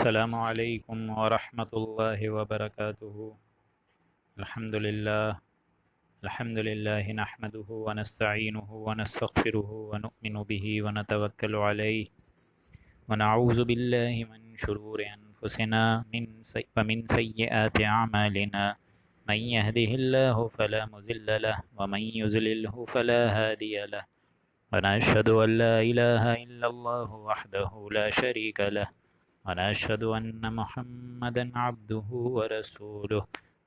السلام علیکم ورحمۃ اللہ وبرکاتہ۔ الحمد للہ نحمده ونستعینه ونستغفره ونؤمن به ونتوکل علیہ ونعوذ باللہ من شرور انفسنا ومن سیئات اعمالنا من يهده الله فلا مضل له ومن يضلله فلا هادی له ونشهد ان لا الہ الا اللہ وحدہ لا شریک له ونشهد أن محمدا عبده ورسوله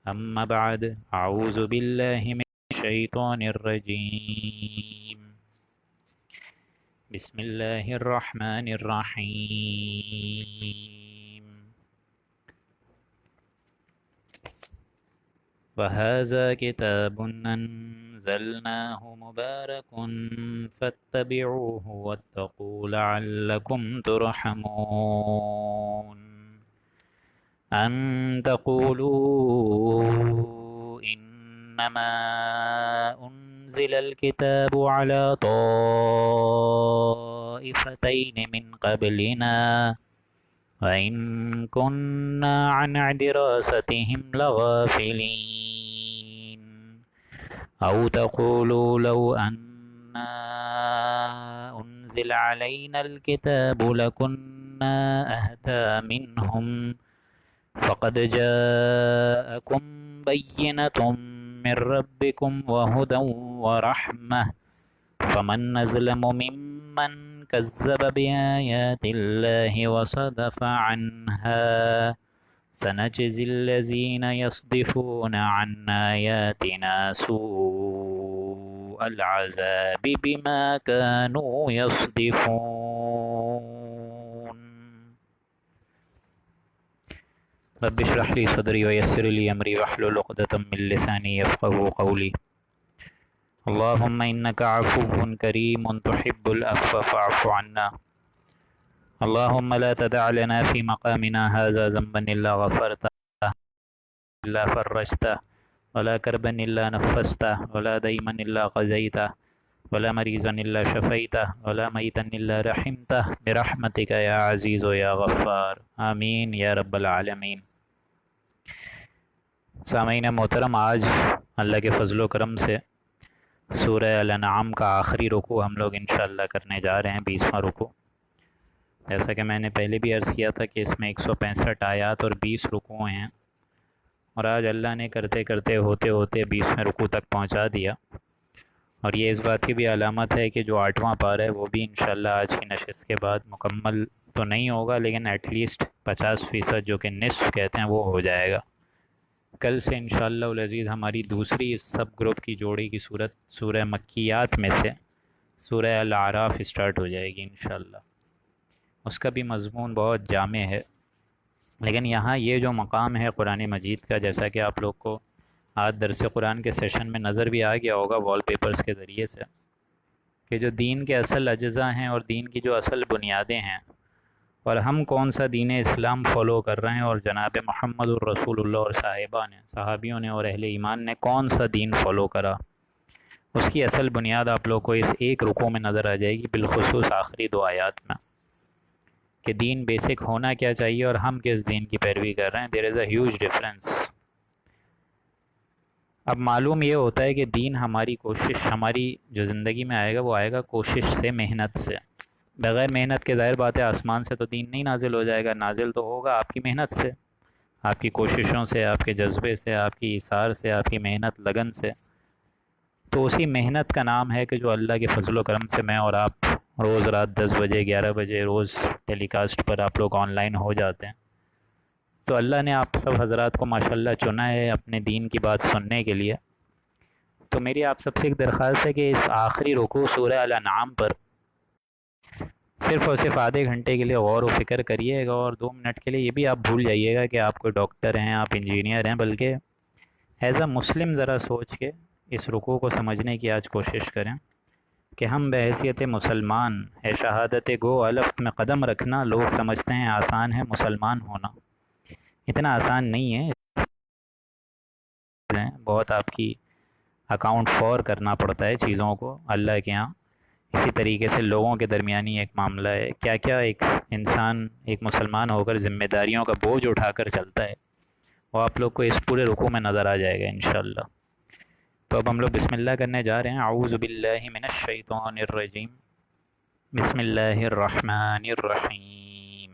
أما بعد أعوذ بالله من الشيطان الرجيم بسم الله الرحمن الرحيم وهذا كتاب أنزلناه مبارك فاتبعوه واتقوا لعلكم ترحمون أن تقولوا إنما أنزل الكتاب على طائفتين من قبلنا وإن كنا عن دراستهم لغافلين أو تقولوا لو أنا أنزل علينا الكتاب لكنا أهدى منهم فقد جاءكم بينة من ربكم وهدى ورحمة فمن أظلم ممن كذب بآيات الله وصدف عنها سنجزي الذين يصدفون عن آياتنا سوء العذاب بما كانوا يصدفون رب اشرح لي صدري ويسر لي أمري واحلل عقدة من لساني يفقهوا قولي اللهم إنك عفو كريم تحب العفو فاعف عنا اللهم لا تدع لنا في مقامنا هذا ذنبا إلا غفرته إلا فرجته ولا كربا إلا نفسته ولا ديما إلا قضيته ولا مريضا إلا شفيته ولا ميتا إلا رحمته برحمتك يا عزيز يا غفار آمین یا رب العالمین۔ سامعین محترم، آج اللہ کے فضل و کرم سے سورہ الانعام کا آخری رکوع ہم لوگ انشاءاللہ کرنے جا رہے ہیں، 20واں رکوع۔ جیسا کہ میں نے پہلے بھی عرض کیا تھا کہ اس میں 165 آیات اور 20 رکوع ہیں، اور آج اللہ نے کرتے کرتے ہوتے ہوتے 20ویں رکوع تک پہنچا دیا، اور یہ اس بات کی بھی علامت ہے کہ جو 8واں پارہ ہے وہ بھی انشاءاللہ آج کی نشست کے بعد مکمل تو نہیں ہوگا، لیکن ایٹ لیسٹ 50% جو کہ نصف کہتے ہیں وہ ہو جائے گا۔ کل سے انشاءاللہ العزیز ہماری دوسری اس سب گروپ کی جوڑی کی صورت سورہ مکیات میں سے سورہ الاعراف اسٹارٹ ہو جائے گی انشاءاللہ۔ اس کا بھی مضمون بہت جامع ہے، لیکن یہاں یہ جو مقام ہے قرآن مجید کا، جیسا کہ آپ لوگ کو آج درس قرآن کے سیشن میں نظر بھی آ گیا ہوگا وال پیپرز کے ذریعے سے، کہ جو دین کے اصل اجزاء ہیں اور دین کی جو اصل بنیادیں ہیں، اور ہم کون سا دین اسلام فالو کر رہے ہیں، اور جناب محمد الرسول اللہ اور صحابیوں نے اور اہل ایمان نے کون سا دین فالو کرا، اس کی اصل بنیاد آپ لوگ کو اس ایک رکوع میں نظر آ جائے گی، بالخصوص آخری 2 آیات میں، کہ دین بیسک ہونا کیا چاہیے اور ہم کس دین کی پیروی کر رہے ہیں۔ دیر از اے ہیوج ڈفرینس۔ اب معلوم یہ ہوتا ہے کہ دین ہماری کوشش، ہماری جو زندگی میں آئے گا وہ آئے گا کوشش سے، محنت سے۔ بغیر محنت کے ظاہر بات ہے آسمان سے تو دین نہیں نازل ہو جائے گا، نازل تو ہوگا آپ کی محنت سے، آپ کی کوششوں سے، آپ کے جذبے سے، آپ کی ایثار سے، آپ کی محنت لگن سے۔ تو اسی محنت کا نام ہے کہ جو اللہ کے فضل و کرم سے میں اور آپ روز رات 10 بجے 11 بجے روز ٹیلی کاسٹ پر آپ لوگ آن لائن ہو جاتے ہیں۔ تو اللہ نے آپ سب حضرات کو ماشاءاللہ چنا ہے اپنے دین کی بات سننے کے لیے۔ تو میری آپ سب سے ایک درخواست ہے کہ اس آخری رکوع سورہ الانعام پر صرف اور صرف آدھے گھنٹے کے لیے غور و فکر کریے گا، اور 2 منٹ کے لیے یہ بھی آپ بھول جائیے گا کہ آپ کوئی ڈاکٹر ہیں، آپ انجینئر ہیں، بلکہ ایز اے مسلم ذرا سوچ کے اس رکوع کو سمجھنے کی آج کوشش کریں کہ ہم بحیثیت مسلمان ہے شہادت گو الف میں قدم رکھنا لوگ سمجھتے ہیں آسان ہے، مسلمان ہونا اتنا آسان نہیں ہے، بہت آپ کی اکاؤنٹ فور کرنا پڑتا ہے چیزوں کو اللہ کے ہاں۔ اسی طریقے سے لوگوں کے درمیانی ایک معاملہ ہے، کیا کیا ایک انسان ایک مسلمان ہو کر ذمہ داریوں کا بوجھ اٹھا کر چلتا ہے، وہ آپ لوگ کو اس پورے رکوع میں نظر آ جائے گا انشاءاللہ۔ تو اب ہم لوگ بسم اللہ کرنے جا رہے ہیں۔ اعوذ باللہ من الشیطان الرجیم، بسم اللہ الرحمن الرحیم۔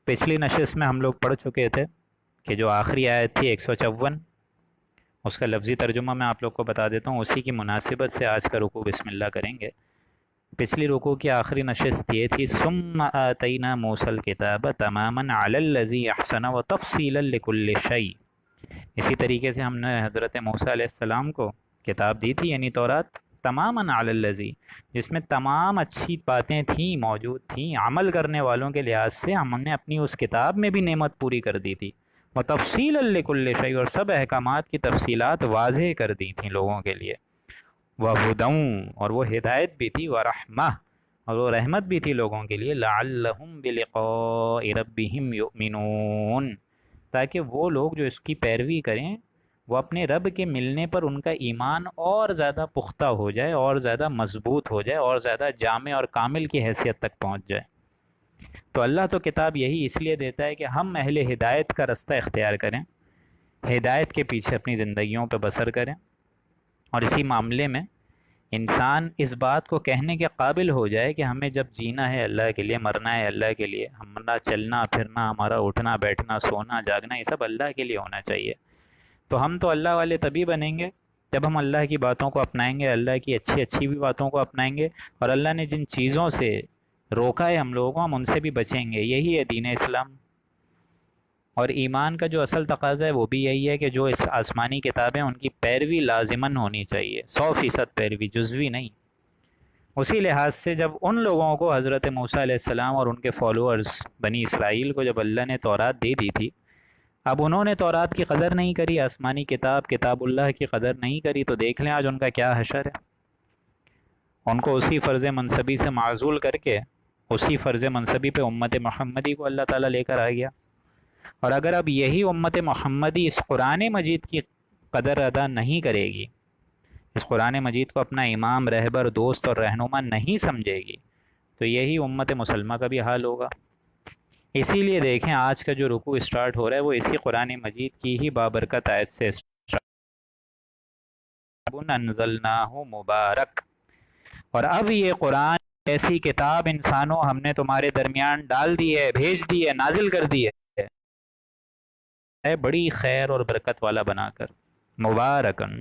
پچھلی نشست میں ہم لوگ پڑھ چکے تھے کہ جو آخری آیت تھی 154، اس کا لفظی ترجمہ میں آپ لوگ کو بتا دیتا ہوں، اسی کی مناسبت سے آج کا رکوع بسم اللہ کریں گے۔ پچھلی رکوع کی آخری نشست یہ تھی، ثم آتینا موسیٰ الکتاب تماما علی الذی احسن وتفصیلا لکل شیء۔ اسی طریقے سے ہم نے حضرت موسیٰ علیہ السلام کو کتاب دی تھی، یعنی تورات، تماما علی الذی، جس میں تمام اچھی باتیں تھیں، موجود تھیں، عمل کرنے والوں کے لحاظ سے ہم نے اپنی اس کتاب میں بھی نعمت پوری کر دی تھی، وتفصیلا لکل شیء، اور سب احکامات کی تفصیلات واضح کر دی تھیں لوگوں کے لیے، وہدی، اور وہ ہدایت بھی تھی، ورحمہ، اور وہ رحمت بھی تھی لوگوں کے لیے، لعلہم بلقاء ربہم یؤمنون، تاکہ وہ لوگ جو اس کی پیروی کریں وہ اپنے رب کے ملنے پر ان کا ایمان اور زیادہ پختہ ہو جائے، اور زیادہ مضبوط ہو جائے، اور زیادہ جامع اور کامل کی حیثیت تک پہنچ جائے۔ تو اللہ تو کتاب یہی اس لیے دیتا ہے کہ ہم اہل ہدایت کا رستہ اختیار کریں، ہدایت کے پیچھے اپنی زندگیوں پہ بسر کریں، اور اسی معاملے میں انسان اس بات کو کہنے کے قابل ہو جائے کہ ہمیں جب جینا ہے اللہ کے لیے، مرنا ہے اللہ کے لیے، ہمارا چلنا پھرنا، ہمارا اٹھنا بیٹھنا، سونا جاگنا، یہ سب اللہ کے لیے ہونا چاہیے۔ تو ہم تو اللہ والے تبھی بنیں گے جب ہم اللہ کی باتوں کو اپنائیں گے، اللہ کی اچھی اچھی بھی باتوں کو اپنائیں گے، اور اللہ نے جن چیزوں سے روکا ہے ہم لوگوں کو، ہم ان سے بھی بچیں گے۔ یہی ہے دین اسلام۔ اور ایمان کا جو اصل تقاضا ہے وہ بھی یہی ہے کہ جو اس آسمانی کتابیں ان کی پیروی لازماً ہونی چاہیے، 100% پیروی، جزوی نہیں۔ اسی لحاظ سے جب ان لوگوں کو حضرت موسیٰ علیہ السلام اور ان کے فالوورز بنی اسرائیل کو جب اللہ نے تورات دے دی تھی، اب انہوں نے تورات کی قدر نہیں کری، آسمانی کتاب کتاب اللہ کی قدر نہیں کری، تو دیکھ لیں آج ان کا کیا حشر ہے۔ ان کو اسی فرض منصبی سے معزول کر کے اسی فرض منصبی پہ امت محمدی کو اللہ تعالیٰ لے کر آ گیا۔ اور اگر اب یہی امت محمدی اس قرآن مجید کی قدر ادا نہیں کرے گی، اس قرآن مجید کو اپنا امام، رہبر، دوست اور رہنما نہیں سمجھے گی، تو یہی امت مسلمہ کا بھی حال ہوگا۔ اسی لیے دیکھیں آج کا جو رکوع اسٹارٹ ہو رہا ہے وہ اسی قرآن مجید کی ہی بابرکت آیت سے انزلناہ مبارک۔ اور اب یہ قرآن ایسی کتاب انسانوں ہم نے تمہارے درمیان ڈال دی ہے، بھیج دی ہے، نازل کر دی ہے، بڑی خیر اور برکت والا بنا کر، مبارکن،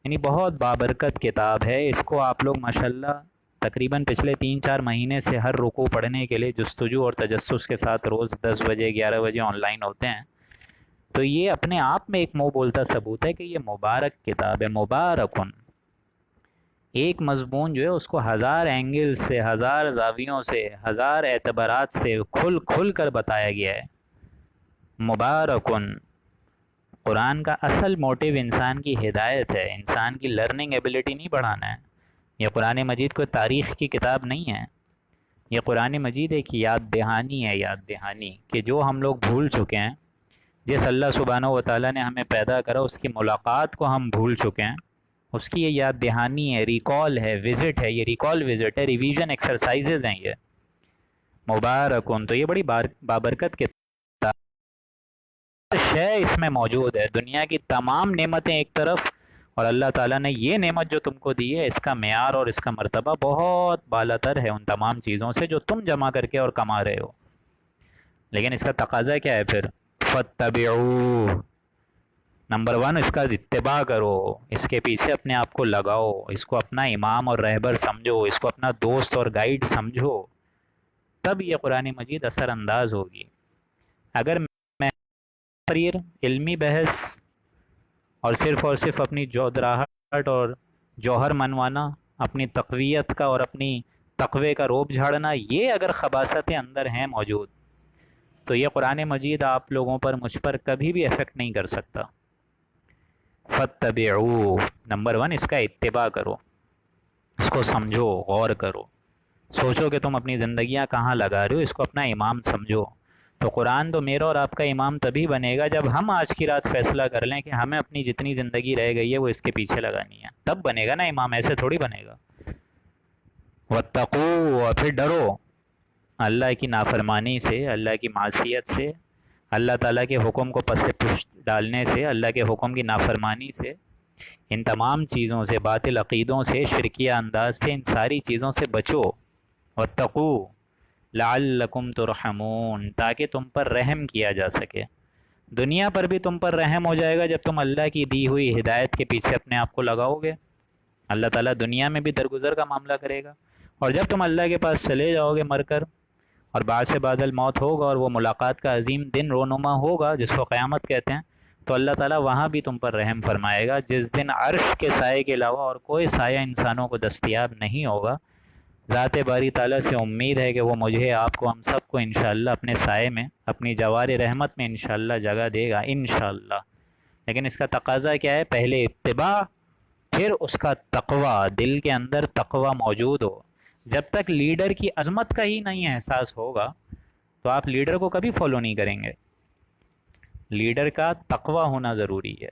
یعنی بہت بابرکت کتاب ہے۔ اس کو آپ لوگ ماشاءاللہ تقریباً پچھلے 3-4 مہینے سے ہر رکوع پڑھنے کے لیے جستجو اور تجسس کے ساتھ روز 10 بجے 11 بجے آن لائن ہوتے ہیں، تو یہ اپنے آپ میں ایک منہ بولتا ثبوت ہے کہ یہ مبارک کتاب ہے، مبارکن۔ ایک مضمون جو ہے اس کو 1000 اینگل سے، 1000 زاویوں سے، 1000 اعتبارات سے کھل کھل کر بتایا گیا ہے، مبارکن۔ قرآن کا اصل موٹیو انسان کی ہدایت ہے، انسان کی لرننگ ایبلٹی نہیں بڑھانا ہے۔ یہ قرآن مجید کوئی تاریخ کی کتاب نہیں ہے، یہ قرآن مجید ایک یاد دہانی ہے، یاد دہانی کہ جو ہم لوگ بھول چکے ہیں، جس اللہ سبحانہ و تعالیٰ نے ہمیں پیدا کرا اس کی ملاقات کو ہم بھول چکے ہیں، اس کی یہ یاد دہانی ہے، ریکال ہے، وزٹ ہے، یہ ریکال وزٹ ہے، ریویژن ایکسرسائزز ہیں یہ، مبارکن۔ تو یہ بڑی بابرکت کتاب شے اس میں موجود ہے، دنیا کی تمام نعمتیں ایک طرف، اور اللہ تعالیٰ نے یہ نعمت جو تم کو دی ہے اس کا معیار اور اس کا مرتبہ بہت بالا تر ہے ان تمام چیزوں سے جو تم جمع کر کے اور کما رہے ہو۔ لیکن اس کا تقاضا کیا ہے پھر؟ فَاتَّبِعُوا، نمبر 1 اس کا اتباع کرو، اس کے پیچھے اپنے آپ کو لگاؤ، اس کو اپنا امام اور رہبر سمجھو، اس کو اپنا دوست اور گائیڈ سمجھو، تب یہ قرآن مجید اثر انداز ہوگی۔ اگر تقریر، علمی بحث اور صرف اپنی جودراہٹ اور جوہر منوانا، اپنی تقویت کا اور اپنی تقوی کا روب جھاڑنا، یہ اگر خباثتیں اندر ہیں موجود، تو یہ قرآن مجید آپ لوگوں پر، مجھ پر کبھی بھی افیکٹ نہیں کر سکتا۔ فَاتَّبِعُوا، نمبر 1 اس کا اتباع کرو، اس کو سمجھو، غور کرو، سوچو کہ تم اپنی زندگیاں کہاں لگا رہے ہو، اس کو اپنا امام سمجھو۔ تو قرآن تو میرا اور آپ کا امام تبھی بنے گا جب ہم آج کی رات فیصلہ کر لیں کہ ہمیں اپنی جتنی زندگی رہ گئی ہے وہ اس کے پیچھے لگانی ہے، تب بنے گا نا امام، ایسے تھوڑی بنے گا۔ واتقوا، اور پھر ڈرو اللہ کی نافرمانی سے، اللہ کی معصیت سے، اللہ تعالیٰ کے حکم کو پس پشت ڈالنے سے، اللہ کے حکم کی نافرمانی سے، ان تمام چیزوں سے، باطل عقیدوں سے، شرکیہ انداز سے، ان ساری چیزوں سے بچو۔ واتقوا لعلکم ترحمون، تاکہ تم پر رحم کیا جا سکے۔ دنیا پر بھی تم پر رحم ہو جائے گا جب تم اللہ کی دی ہوئی ہدایت کے پیچھے اپنے آپ کو لگاؤ گے، اللہ تعالیٰ دنیا میں بھی درگزر کا معاملہ کرے گا، اور جب تم اللہ کے پاس چلے جاؤ گے مر کر، اور بعد سے بعد الموت ہوگا اور وہ ملاقات کا عظیم دن رونما ہوگا جس کو قیامت کہتے ہیں، تو اللہ تعالیٰ وہاں بھی تم پر رحم فرمائے گا، جس دن عرش کے سائے کے علاوہ اور کوئی سایہ انسانوں کو دستیاب نہیں ہوگا۔ ذات باری تعالیٰ سے امید ہے کہ وہ مجھے، آپ کو، ہم سب کو انشاءاللہ اپنے سائے میں، اپنی جوار رحمت میں انشاءاللہ جگہ دے گا انشاءاللہ۔ لیکن اس کا تقاضا کیا ہے؟ پہلے اتباع، پھر اس کا تقوی، دل کے اندر تقوی موجود ہو۔ جب تک لیڈر کی عظمت کا ہی نہیں احساس ہوگا تو آپ لیڈر کو کبھی فالو نہیں کریں گے۔ لیڈر کا تقوی ہونا ضروری ہے۔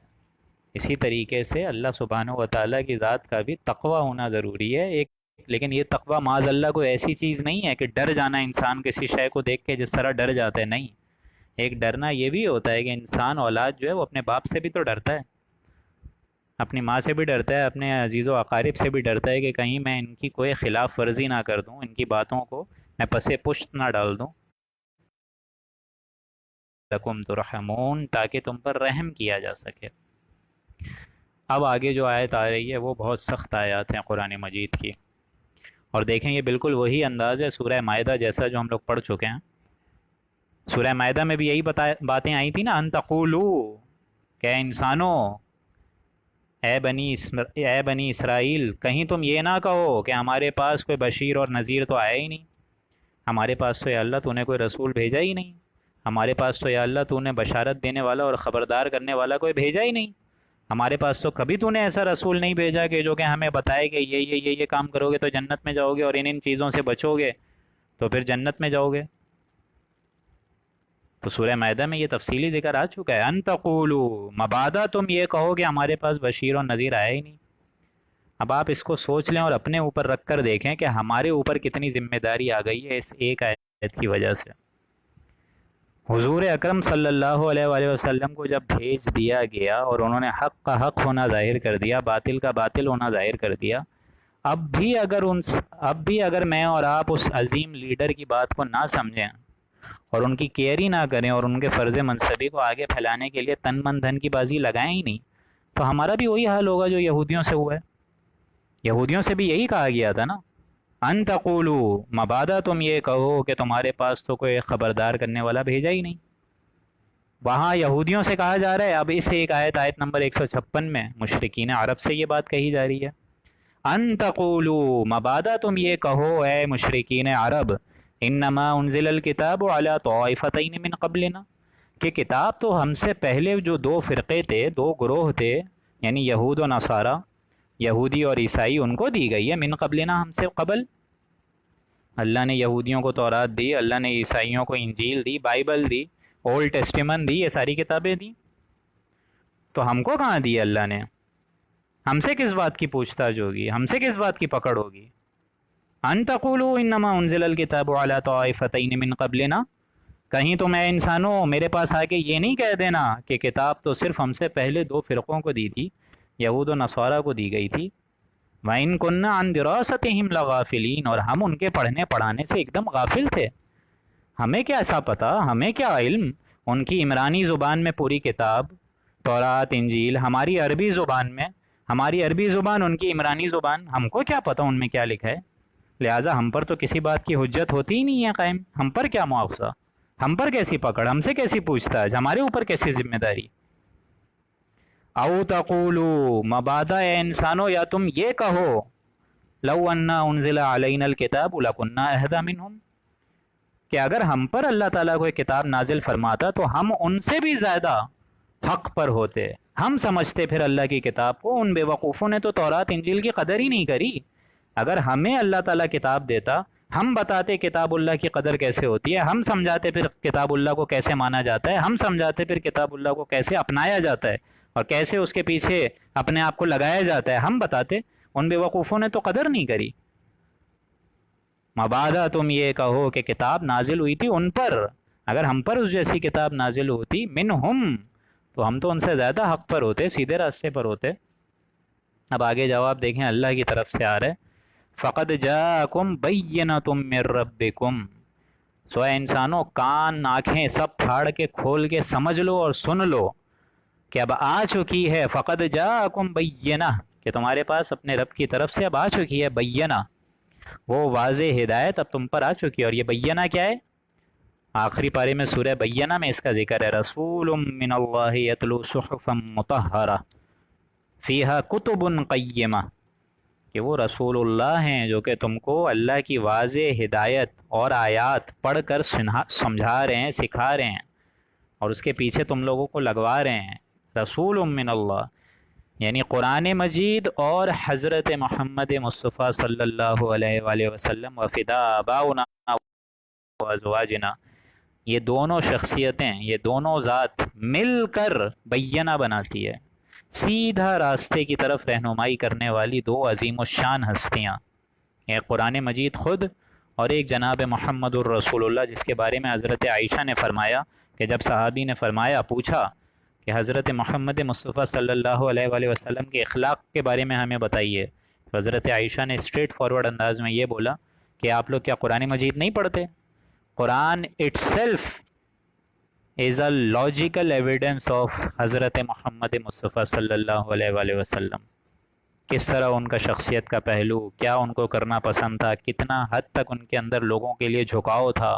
اسی طریقے سے اللہ سبحانہ و تعالیٰ کی ذات کا بھی تقوی ہونا ضروری ہے ایک، لیکن یہ تقوی معاذ اللہ کوئی ایسی چیز نہیں ہے کہ ڈر جانا انسان کسی شے کو دیکھ کے جس طرح ڈر جاتا ہے، نہیں۔ ایک ڈرنا یہ بھی ہوتا ہے کہ انسان، اولاد جو ہے، وہ اپنے باپ سے بھی تو ڈرتا ہے، اپنی ماں سے بھی ڈرتا ہے، اپنے عزیز و اقارب سے بھی ڈرتا ہے کہ کہیں میں ان کی کوئی خلاف ورزی نہ کر دوں، ان کی باتوں کو میں پسے پشت نہ ڈال دوں۔ لَكُمْ تُرْحَمُونَ، تاکہ تم پر رحم کیا جا سکے۔ اب آگے جو آیت آ رہی ہے وہ بہت سخت آیات ہیں قرآن مجید کی، اور دیکھیں یہ بالکل وہی انداز ہے سورہ مائدہ جیسا جو ہم لوگ پڑھ چکے ہیں۔ سورہ مائدہ میں بھی یہی باتیں آئی تھی نا، ان تقولوا، کہ انسانوں، اے بنی اسرائیل، کہیں تم یہ نہ کہو کہ ہمارے پاس کوئی بشیر اور نذیر تو آیا ہی نہیں، ہمارے پاس تو یا اللہ تو نے کوئی رسول بھیجا ہی نہیں، ہمارے پاس تو یا اللہ تو نے بشارت دینے والا اور خبردار کرنے والا کوئی بھیجا ہی نہیں، ہمارے پاس تو کبھی تو نے ایسا رسول نہیں بھیجا کہ جو کہ ہمیں بتائے کہ یہ کام کرو گے تو جنت میں جاؤ گے، اور ان چیزوں سے بچو گے تو پھر جنت میں جاؤ گے۔ تو سورہ مائدہ میں یہ تفصیلی ذکر آ چکا ہے، ان تقولوا، مبادا تم یہ کہو کہ ہمارے پاس بشیر اور نذیر آیا ہی نہیں۔ اب آپ اس کو سوچ لیں اور اپنے اوپر رکھ کر دیکھیں کہ ہمارے اوپر کتنی ذمہ داری آ گئی ہے اس ایک آیت کی وجہ سے۔ حضور اکرم صلی اللہ علیہ وآلہ وسلم کو جب بھیج دیا گیا اور انہوں نے حق کا حق ہونا ظاہر کر دیا، باطل کا باطل ہونا ظاہر کر دیا، اب بھی اگر میں اور آپ اس عظیم لیڈر کی بات کو نہ سمجھیں اور ان کی کیئر ہی نہ کریں اور ان کے فرض منصبی کو آگے پھیلانے کے لیے تن من دھن کی بازی لگائیں ہی نہیں، تو ہمارا بھی وہی حال ہوگا جو یہودیوں سے ہوا ہے۔ یہودیوں سے بھی یہی کہا گیا تھا نا، ان تقولوا، مبادا تم یہ کہو کہ تمہارے پاس تو کوئی خبردار کرنے والا بھیجا ہی نہیں۔ وہاں یہودیوں سے کہا جا رہا ہے، اب اس ایک آیت نمبر 156 میں مشرکین عرب سے یہ بات کہی جا رہی ہے، ان تقولوا، مبادا تم یہ کہو اے مشرکین عرب، انما انزل الکتاب علی طائفتین من قبلنا، کہ کتاب تو ہم سے پہلے جو دو فرقے تھے، دو گروہ تھے، یعنی یہود و نصارہ، یہودی اور عیسائی، ان کو دی گئی ہے، من قبلنا، ہم سے قبل۔ اللہ نے یہودیوں کو تورات دی، اللہ نے عیسائیوں کو انجیل دی، بائبل دی، اولڈ ٹیسٹیمن دی، یہ ساری کتابیں دی، تو ہم کو کہاں دی اللہ نے؟ ہم سے کس بات کی پوچھ تاچھ ہوگی؟ ہم سے کس بات کی پکڑ ہوگی؟ ان تقولوا انما انزل الکتاب علی طائفتین من قبلنا، کہیں تم اے انسانوں میرے پاس آ کے یہ نہیں کہہ دینا کہ کتاب تو صرف ہم سے پہلے دو فرقوں کو دی تھی، یہود و نصارہ کو دی گئی تھی، وَإِن كُنَّا عَن دِرَاسَتِهِمْ لَغَافِلِينَ، اور ہم ان کے پڑھنے پڑھانے سے ایک دم غافل تھے، ہمیں کیا ایسا پتہ، ہمیں کیا علم، ان کی عمرانی زبان میں پوری کتاب تورات انجیل، ہماری عربی زبان میں، ہماری عربی زبان ان کی عمرانی زبان، ہم کو کیا پتہ ان میں کیا لکھا ہے؟ لہٰذا ہم پر تو کسی بات کی حجت ہوتی ہی نہیں ہے قائم، ہم پر کیا مواخذہ، ہم پر کیسی پکڑ، ہم سے کیسی پوچھ تاچھ، ہمارے اوپر کیسی ذمہ داری۔ او تقولوا، مبادا اے انسانو، یا تم یہ کہو، لو انا انزل علینا الکتاب لکنا اہدی منہم، کہ اگر ہم پر اللہ تعالیٰ کو ایک کتاب نازل فرماتا تو ہم ان سے بھی زیادہ حق پر ہوتے، ہم سمجھتے پھر اللہ کی کتاب کو، ان بے وقوفوں نے تو تورات انجیل کی قدر ہی نہیں کری۔ اگر ہمیں اللہ تعالیٰ کتاب دیتا، ہم بتاتے کتاب اللہ کی قدر کیسے ہوتی ہے، ہم سمجھاتے پھر کتاب اللہ کو کیسے مانا جاتا ہے، ہم سمجھاتے پھر کتاب اللہ کو کیسے اپنایا جاتا ہے اور کیسے اس کے پیچھے اپنے آپ کو لگایا جاتا ہے، ہم بتاتے، ان بے وقوفوں نے تو قدر نہیں کری۔ مبادا تم یہ کہو کہ کتاب نازل ہوئی تھی ان پر، اگر ہم پر اس جیسی کتاب نازل ہوتی منہم تو ہم تو ان سے زیادہ حق پر ہوتے، سیدھے راستے پر ہوتے۔ اب آگے جواب دیکھیں اللہ کی طرف سے آ رہا ہے، فقد جاءکم بینۃ من ربکم، سو اے انسانوں کان آنکھیں سب پھاڑ کے کھول کے سمجھ لو اور سن لو کہ اب آ چکی ہے، فقد جاءکم بینہ، کہ تمہارے پاس اپنے رب کی طرف سے اب آ چکی ہے بینہ، وہ واضح ہدایت اب تم پر آ چکی ہے۔ اور یہ بینہ کیا ہے؟ آخری پارے میں سورہ بینہ میں اس کا ذکر ہے، رسول من اللہ یتلو صحفا مطہرہ فیہا کتب قیمہ، کہ وہ رسول اللہ ہیں جو کہ تم کو اللہ کی واضح ہدایت اور آیات پڑھ کر سمجھا رہے ہیں، سکھا رہے ہیں، اور اس کے پیچھے تم لوگوں کو لگوا رہے ہیں۔ رسول من اللہ یعنی قرآن مجید اور حضرت محمد مصطفیٰ صلی اللہ علیہ وآلہ وسلم وفدا آباؤنا وازواجنا، یہ دونوں شخصیتیں، یہ دونوں ذات مل کر بینہ بناتی ہے، سیدھا راستے کی طرف رہنمائی کرنے والی دو عظیم الشان ہستیاں، ایک قرآن مجید خود اور ایک جناب محمد الرسول اللہ، جس کے بارے میں حضرت عائشہ نے فرمایا کہ جب صحابی نے فرمایا، پوچھا کہ حضرت محمد مصطفیٰ صلی اللہ علیہ وآلہ وسلم کے اخلاق کے بارے میں ہمیں بتائیے، تو حضرت عائشہ نے اسٹریٹ فارورڈ انداز میں یہ بولا کہ آپ لوگ کیا قرآن مجید نہیں پڑھتے؟ Quran itself is a logical evidence of Hazrat Muhammad مصطفیٰ صلی اللہ علیہ وآلہ وسلم، کس طرح ان کا شخصیت کا پہلو، کیا ان کو کرنا پسند تھا، کتنا حد تک ان کے اندر لوگوں کے لیے جھکاؤ تھا،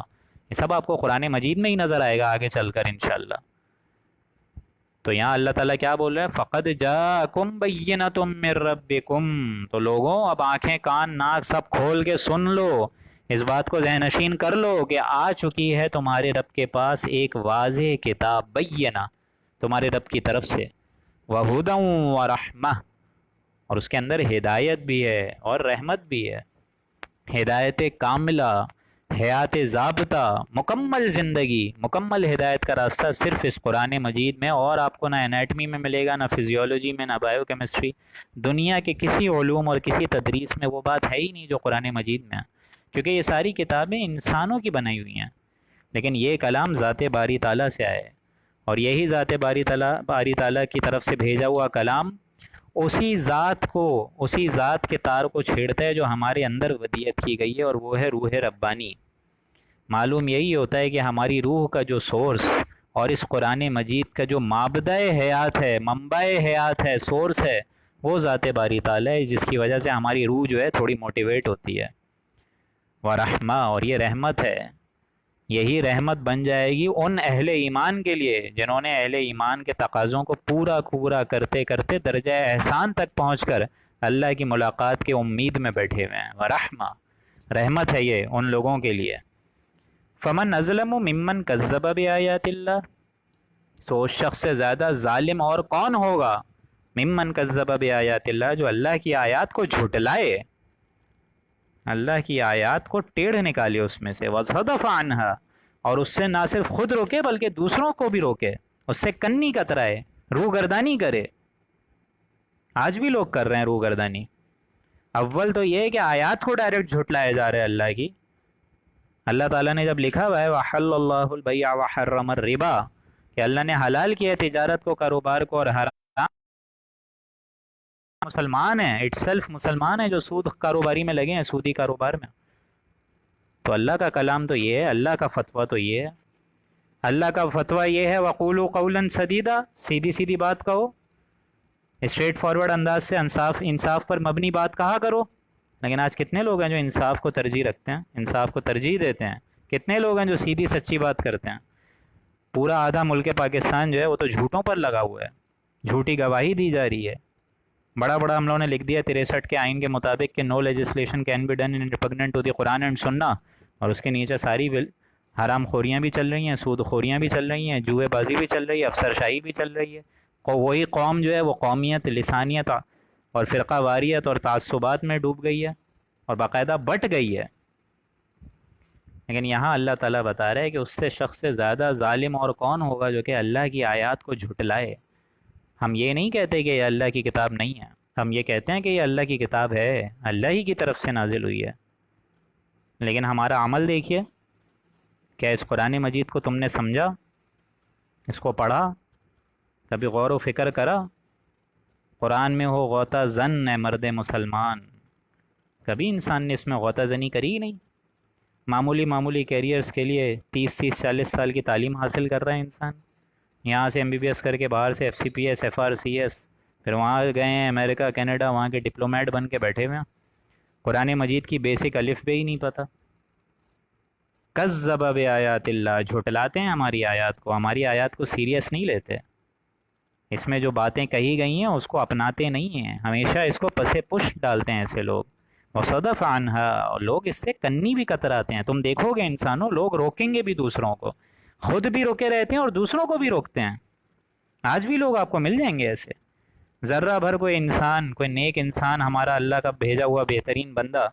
یہ سب آپ کو قرآن مجید میں ہی نظر آئے گا آگے چل کر انشاءاللہ۔ تو یہاں اللہ تعالیٰ کیا بول رہا ہے؟ فقد جاءکم بینۃ من ربکم، تو لوگوں اب آنکھیں کان ناک سب کھول کے سن لو، اس بات کو ذہن نشین کر لو کہ آ چکی ہے تمہارے رب کے پاس ایک واضح کتاب بینہ تمہارے رب کی طرف سے، وہدی ورحمہ، اور اس کے اندر ہدایت بھی ہے اور رحمت بھی ہے، ہدایت کاملہ، حیات ضابطہ، مکمل زندگی، مکمل ہدایت کا راستہ صرف اس قرآن مجید میں، اور آپ کو نہ انیٹمی میں ملے گا، نہ فزیولوجی میں، نہ بائیو کیمسٹری، دنیا کے کسی علوم اور کسی تدریس میں وہ بات ہے ہی نہیں جو قرآن مجید میں ہے، کیونکہ یہ ساری کتابیں انسانوں کی بنائی ہوئی ہیں، لیکن یہ کلام ذات باری تعالیٰ سے آئے، اور یہی ذات باری تعالیٰ کی طرف سے بھیجا ہوا کلام اسی ذات کے تار کو چھیڑتا ہے جو ہمارے اندر ودیت کی گئی ہے، اور وہ ہے روح ربانی۔ معلوم یہی ہوتا ہے کہ ہماری روح کا جو سورس اور اس قرآن مجید کا جو مابدہ حیات ہے، منبع حیات ہے، سورس ہے، وہ ذات باری تعالیٰ ہے، جس کی وجہ سے ہماری روح جو ہے تھوڑی موٹیویٹ ہوتی ہے۔ ورحمہ، اور یہ رحمت ہے، یہی رحمت بن جائے گی ان اہل ایمان کے لیے جنہوں نے اہل ایمان کے تقاضوں کو پورا کرتے کرتے درجہ احسان تک پہنچ کر اللہ کی ملاقات کے امید میں بیٹھے ہوئے ہیں۔ ورحمہ، رحمت ہے یہ ان لوگوں کے لیے۔ فمن اظلم ممن کذب بآیات اللہ، سو اس شخص سے زیادہ ظالم اور کون ہوگا، ممن کذب بآیات اللہ، جو اللہ کی آیات کو جھٹلائے، اللہ کی آیات کو ٹیڑھ نکالے اس میں سے، وَصَدَفَ عَنْهَا، اور اس سے نہ صرف خود روکے بلکہ دوسروں کو بھی روکے، اس سے کنی کترائے، روح گردانی کرے۔ آج بھی لوگ کر رہے ہیں روح گردانی۔ اول تو یہ ہے کہ آیات کو ڈائریکٹ جھٹلائے جا رہے ہیں اللہ کی۔ اللہ تعالیٰ نے جب لکھا ہوا ہے وَحَلَّ اللَّهُ الْبَيْعَ وَحَرَّمَ الرِّبَا، کہ اللہ نے حلال کیا ہے تجارت کو، کاروبار کو، اور حرام مسلمان ہیں، اٹ سیلف مسلمان ہیں جو سود کاروباری میں لگے ہیں، سودی کاروبار میں۔ تو اللہ کا کلام تو یہ ہے، اللہ کا فتویٰ تو یہ ہے، اللہ کا فتویٰ یہ ہے وَقُولُوا قَوْلًا سَدِيدًا، سیدھی سیدھی بات کہو، اسٹریٹ فارورڈ انداز سے، انصاف پر مبنی بات کہا کرو۔ لیکن آج کتنے لوگ ہیں جو انصاف کو ترجیح رکھتے ہیں، انصاف کو ترجیح دیتے ہیں؟ کتنے لوگ ہیں جو سیدھی سچی بات کرتے ہیں؟ پورا آدھا ملک پاکستان جو ہے وہ تو جھوٹوں پر لگا ہوا ہے، جھوٹی گواہی دی جا رہی ہے۔ بڑا ہم لوگوں نے لکھ دیا 63 کے آئین کے مطابق کہ no legislation can be done in repugnant to the Quran and Sunnah, اور اس کے نیچے ساری حرام خوریاں بھی چل رہی ہیں، سود خوریاں بھی چل رہی ہیں، جوئے بازی بھی چل رہی ہے، افسر شاہی بھی چل رہی ہے۔ وہی قوم جو ہے وہ قومیت، لسانیت اور فرقہ واریت اور تعصبات میں ڈوب گئی ہے اور باقاعدہ بٹ گئی ہے۔ لیکن یہاں اللہ تعالیٰ بتا رہا ہے کہ اس سے شخص سے زیادہ ظالم اور کون ہوگا جو کہ اللہ کی آیات کو جھٹلائے۔ ہم یہ نہیں کہتے کہ یہ اللہ کی کتاب نہیں ہے، ہم یہ کہتے ہیں کہ یہ اللہ کی کتاب ہے، اللہ ہی کی طرف سے نازل ہوئی ہے۔ لیکن ہمارا عمل دیکھیے، کیا اس قرآن مجید کو تم نے سمجھا؟ اس کو پڑھا؟ کبھی غور و فکر کرا؟ قرآن میں ہو غوطہ زن ہے مرد مسلمان، کبھی انسان نے اس میں غوطہ زنی کری ہی نہیں۔ معمولی معمولی کیریئرز کے لیے 30 40 سال کی تعلیم حاصل کر رہا ہے انسان، یہاں سے MBBS کر کے، باہر سے FCPS FRCS، پھر وہاں گئے ہیں امریکہ کینیڈا، وہاں کے ڈپلومیٹ بن کے بیٹھے ہوئے ہیں، قرآن مجید کی بیسک الف بے ہی نہیں پتہ۔ کذب بآیات اللہ، جھٹلاتے ہیں ہماری آیات کو، ہماری آیات کو سیریس نہیں لیتے، اس میں جو باتیں کہی گئی ہیں اس کو اپناتے نہیں ہیں، ہمیشہ اس کو پس پشت ڈالتے ہیں ایسے لوگ۔ وصدف عنہا، اور لوگ اس سے کنی بھی کتراتے ہیں۔ تم دیکھو گے انسانوں، لوگ روکیں گے بھی دوسروں کو، خود بھی روکے رہتے ہیں اور دوسروں کو بھی روکتے ہیں۔ آج بھی لوگ آپ کو مل جائیں گے ایسے، ذرہ بھر کوئی انسان، کوئی نیک انسان، ہمارا اللہ کا بھیجا ہوا بہترین بندہ،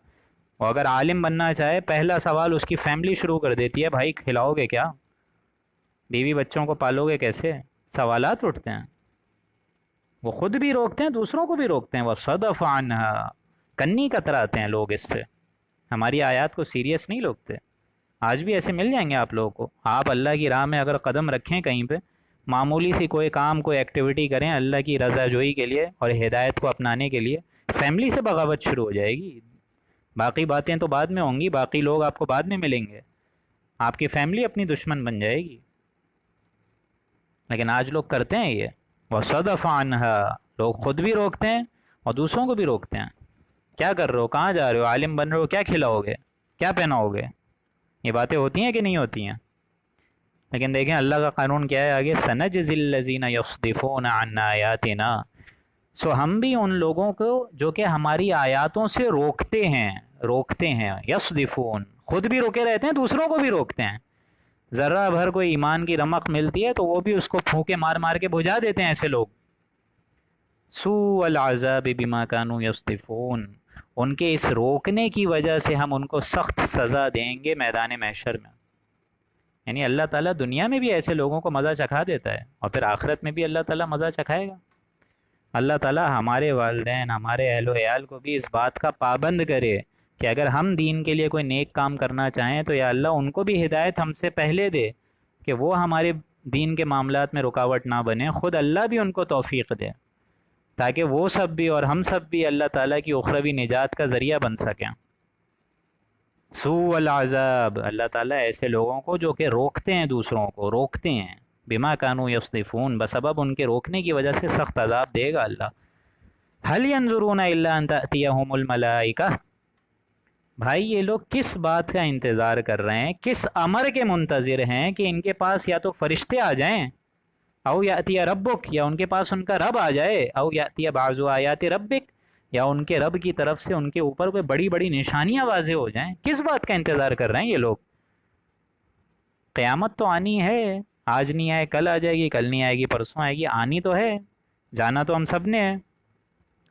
اور اگر عالم بننا چاہے، پہلا سوال اس کی فیملی شروع کر دیتی ہے، بھائی کھلاؤ گے کیا؟ بیوی بچوں کو پالو گے کیسے؟ سوالات اٹھتے ہیں، وہ خود بھی روکتے ہیں، دوسروں کو بھی روکتے ہیں۔ وصدف عنہا، کنی کتراتے ہیں لوگ اس سے، ہماری آیات کو سیریس نہیں لوگتے۔ آج بھی ایسے مل جائیں گے آپ لوگوں کو، آپ اللہ کی راہ میں اگر قدم رکھیں کہیں پہ، معمولی سی کوئی کام، کوئی ایکٹیویٹی کریں اللہ کی رضا جوئی کے لیے اور ہدایت کو اپنانے کے لیے، فیملی سے بغاوت شروع ہو جائے گی۔ باقی باتیں تو بعد میں ہوں گی، باقی لوگ آپ کو بعد میں ملیں گے، آپ کی فیملی اپنی دشمن بن جائے گی۔ لیکن آج لوگ کرتے ہیں یہ، وصدف عنہا، لوگ خود بھی روکتے ہیں اور دوسروں کو بھی روکتے ہیں۔ کیا کر رہے ہو؟ کہاں جا رہے ہو؟ عالم بن رہے ہو؟ کیا کھلاؤ گے؟ کیا پہناؤ گے؟ یہ باتیں ہوتی ہیں کہ نہیں ہوتی ہیں؟ لیکن دیکھیں اللہ کا قانون کیا ہے آگے، سنجزی الذین یصدفون عن آیاتنا، سو ہم بھی ان لوگوں کو جو کہ ہماری آیاتوں سے روکتے ہیں، یصدفون، خود بھی روکے رہتے ہیں، دوسروں کو بھی روکتے ہیں۔ ذرہ بھر کوئی ایمان کی رمق ملتی ہے تو وہ بھی اس کو پھونکے مار مار کے بجھا دیتے ہیں ایسے لوگ۔ سوء العذاب بما كانوا یصدفون، ان کے اس روکنے کی وجہ سے ہم ان کو سخت سزا دیں گے میدان محشر میں۔ یعنی اللہ تعالیٰ دنیا میں بھی ایسے لوگوں کو مزہ چکھا دیتا ہے، اور پھر آخرت میں بھی اللہ تعالیٰ مزہ چکھائے گا۔ اللہ تعالیٰ ہمارے والدین، ہمارے اہل و عیال کو بھی اس بات کا پابند کرے کہ اگر ہم دین کے لیے کوئی نیک کام کرنا چاہیں تو یا اللہ ان کو بھی ہدایت ہم سے پہلے دے کہ وہ ہمارے دین کے معاملات میں رکاوٹ نہ بنے، خود اللہ بھی ان کو توفیق دے تاکہ وہ سب بھی اور ہم سب بھی اللہ تعالیٰ کی اخروی نجات کا ذریعہ بن سکیں۔ سوء العذاب، اللہ تعالیٰ ایسے لوگوں کو جو کہ روکتے ہیں، دوسروں کو روکتے ہیں، بما کانوا یصدفون، بسبب ان کے روکنے کی وجہ سے سخت عذاب دے گا اللہ۔ هل ينظرون الا ان تأتيهم الملائکہ، بھائی یہ لوگ کس بات کا انتظار کر رہے ہیں، کس امر کے منتظر ہیں کہ ان کے پاس یا تو فرشتے آ جائیں، او یاتی ربک، یا ان کے پاس ان کا رب آ جائے، او یاتی بعض آیات ربک، یا ان کے رب کی طرف سے ان کے اوپر کوئی بڑی بڑی نشانیاں واضح ہو جائیں۔ کس بات کا انتظار کر رہے ہیں یہ لوگ؟ قیامت تو آنی ہے، آج نہیں آئے کل آ جائے گی، کل نہیں آئے گی پرسوں آئے گی، آنی تو ہے، جانا تو ہم سب نے ہے۔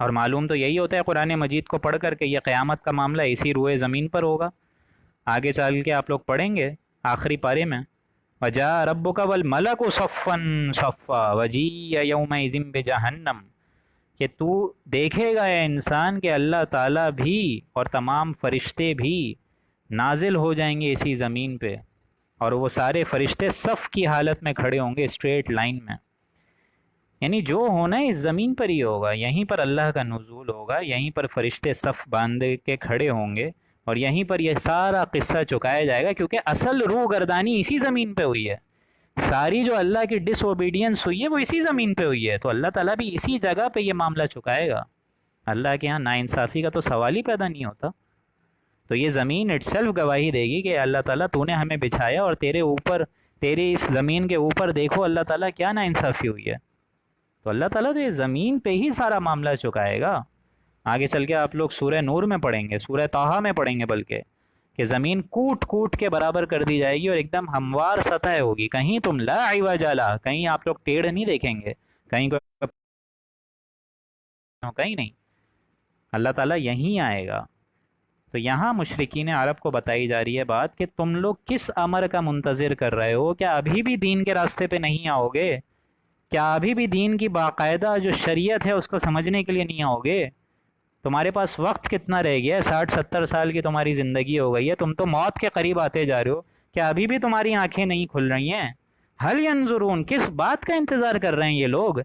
اور معلوم تو یہی ہوتا ہے قرآن مجید کو پڑھ کر کے یہ قیامت کا معاملہ اسی روئے زمین پر ہوگا۔ آگے چل کے آپ لوگ پڑھیں گے آخری پارے میں، وَجَاءَ رَبُّكَ وَالْمَلَكُ صَفًّا صَفًّا وَجِيءَ يَوْمَئِذٍ بِجَهَنَّمَ، کہ تو دیکھے گا اے انسان کہ اللہ تعالیٰ بھی اور تمام فرشتے بھی نازل ہو جائیں گے اسی زمین پہ، اور وہ سارے فرشتے صف کی حالت میں کھڑے ہوں گے، اسٹریٹ لائن میں۔ یعنی جو ہونا ہے اس زمین پر ہی ہوگا، یہیں پر اللہ کا نزول ہوگا، یہیں پر فرشتے صف باندھ کے کھڑے ہوں گے، اور یہیں پر یہ سارا قصہ چکایا جائے گا، کیونکہ اصل روح گردانی اسی زمین پہ ہوئی ہے، ساری جو اللہ کی ڈس اوبیڈینس ہوئی ہے وہ اسی زمین پہ ہوئی ہے، تو اللہ تعالیٰ بھی اسی جگہ پہ یہ معاملہ چکائے گا۔ اللہ کے ہاں ناانصافی کا تو سوال ہی پیدا نہیں ہوتا۔ تو یہ زمین اٹ سیلف گواہی دے گی کہ اللہ تعالیٰ تو نے ہمیں بچھایا، اور تیرے اوپر، تیری اس زمین کے اوپر دیکھو اللہ تعالیٰ کیا ناانصافی ہوئی ہے۔ تو اللہ تعالیٰ تو یہ زمین پہ ہی سارا معاملہ چکائے گا۔ آگے چل کے آپ لوگ سورہ نور میں پڑھیں گے، سورہ طٰہٰ میں پڑھیں گے بلکہ، کہ زمین کوٹ کوٹ کے برابر کر دی جائے گی اور ایک دم ہموار سطح ہوگی، کہیں تم لا عوج لہا، کہیں آپ لوگ ٹیڑھ نہیں دیکھیں گے، کہیں کہیں نہیں، اللہ تعالیٰ یہیں آئے گا۔ تو یہاں مشرکین عرب کو بتائی جا رہی ہے بات کہ تم لوگ کس امر کا منتظر کر رہے ہو؟ کیا ابھی بھی دین کے راستے پہ نہیں آؤ گے؟ کیا ابھی بھی دین کی باقاعدہ جو شریعت ہے اس کو سمجھنے کے لیے نہیں آؤ گے؟ تمہارے پاس وقت کتنا رہ گیا ہے؟ 60-70 سال کی تمہاری زندگی ہو گئی ہے، تم تو موت کے قریب آتے جا رہے ہو، کیا ابھی بھی تمہاری آنکھیں نہیں کھل رہی ہیں؟ حل ینظرون، کس بات کا انتظار کر رہے ہیں یہ لوگ؟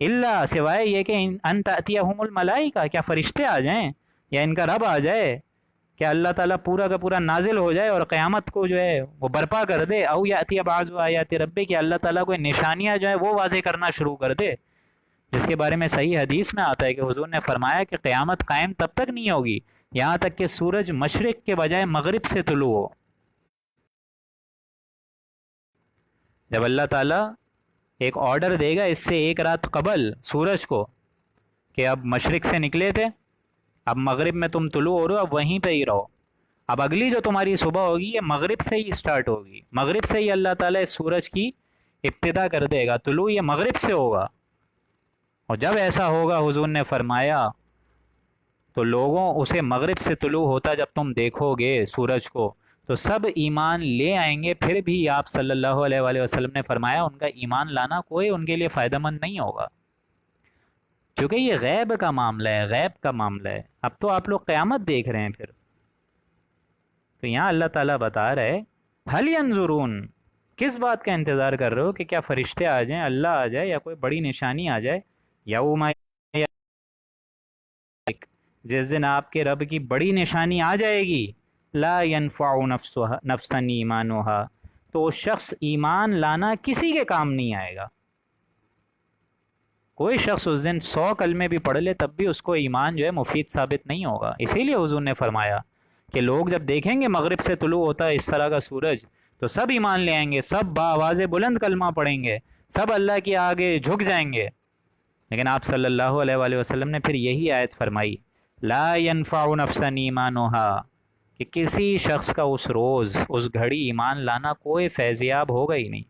اللہ، سوائے یہ کہ ان تأتیہم الملائکہ، کیا فرشتے آ جائیں یا ان کا رب آ جائے، کہ اللہ تعالیٰ پورا کا پورا نازل ہو جائے اور قیامت کو جو ہے وہ برپا کر دے، او یاتی بعض آیات ربی، کہ اللہ تعالیٰ کوئی نشانیاں جو ہے وہ واضح کرنا شروع کر دے، جس کے بارے میں صحیح حدیث میں آتا ہے کہ حضور نے فرمایا کہ قیامت قائم تب تک نہیں ہوگی یہاں تک کہ سورج مشرق کے بجائے مغرب سے طلوع ہو۔ جب اللہ تعالیٰ ایک آرڈر دے گا اس سے ایک رات قبل سورج کو کہ اب مشرق سے نکلے تھے، اب مغرب میں تم طلوع ہو رہے ہو، اب وہیں پہ ہی رہو، اب اگلی جو تمہاری صبح ہوگی یہ مغرب سے ہی اسٹارٹ ہوگی، مغرب سے ہی اللہ تعالیٰ اس سورج کی ابتدا کر دے گا، طلوع یہ مغرب سے ہوگا۔ اور جب ایسا ہوگا حضور نے فرمایا تو لوگوں اسے مغرب سے طلوع ہوتا جب تم دیکھو گے سورج کو تو سب ایمان لے آئیں گے، پھر بھی آپ صلی اللہ علیہ وآلہ وسلم نے فرمایا ان کا ایمان لانا کوئی ان کے لیے فائدہ مند نہیں ہوگا، کیونکہ یہ غیب کا معاملہ ہے، غیب کا معاملہ ہے۔ اب تو آپ لوگ قیامت دیکھ رہے ہیں، پھر تو یہاں اللہ تعالیٰ بتا رہے حل ینظرون، کس بات کا انتظار کر رہے ہو کہ کیا فرشتے آ جائیں، اللہ آ جائے، یا کوئی بڑی نشانی آ جائے؟ یوم، جس دن آپ کے رب کی بڑی نشانی آ جائے گی، لا ينفع نفسا ایمانها، تو وہ شخص ایمان لانا کسی کے کام نہیں آئے گا۔ کوئی شخص اس دن 100 کلمے بھی پڑھ لے تب بھی اس کو ایمان جو ہے مفید ثابت نہیں ہوگا۔ اسی لیے حضور نے فرمایا کہ لوگ جب دیکھیں گے مغرب سے طلوع ہوتا ہے اس طرح کا سورج تو سب ایمان لے آئیں گے، سب بآواز بلند کلمہ پڑھیں گے، سب اللہ کے آگے جھک جائیں گے۔ لیکن آپ صلی اللہ علیہ وآلہ وسلم نے پھر یہی آیت فرمائی، لا ينفع نفسا ایمانها، کہ کسی شخص کا اس روز اس گھڑی ایمان لانا کوئی فیضیاب ہوگا ہی نہیں۔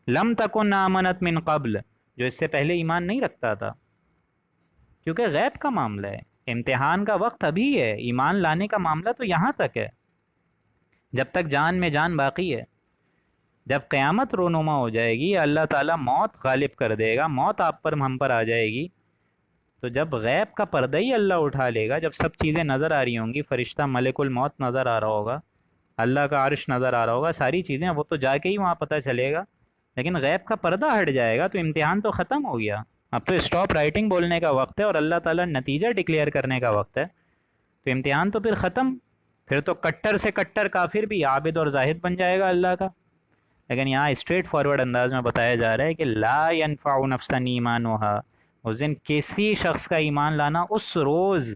لم تکن آمنت من قبل، جو اس سے پہلے ایمان نہیں رکھتا تھا، کیونکہ غیب کا معاملہ ہے، امتحان کا وقت ابھی ہے، ایمان لانے کا معاملہ تو یہاں تک ہے جب تک جان میں جان باقی ہے۔ جب قیامت رونما ہو جائے گی، اللہ تعالیٰ موت غالب کر دے گا، موت آپ پر ہم پر آ جائے گی، تو جب غیب کا پردہ ہی اللہ اٹھا لے گا، جب سب چیزیں نظر آ رہی ہوں گی، فرشتہ ملک الموت نظر آ رہا ہوگا، اللہ کا عرش نظر آ رہا ہوگا، ساری چیزیں، وہ تو جا کے ہی وہاں پتہ چلے گا، لیکن غیب کا پردہ ہٹ جائے گا تو امتحان تو ختم ہو گیا، اب تو اسٹاپ رائٹنگ بولنے کا وقت ہے اور اللہ تعالیٰ نتیجہ ڈکلیئر کرنے کا وقت ہے، تو امتحان تو پھر ختم، پھر تو کٹر سے کٹر کافر بھی عابد اور زاہد بن جائے گا اللہ کا۔ لیکن یہاں اسٹریٹ فارورڈ انداز میں بتایا جا رہا ہے کہ لا ينفع نفسا ایمانها، اس دن کسی شخص کا ایمان لانا اس روز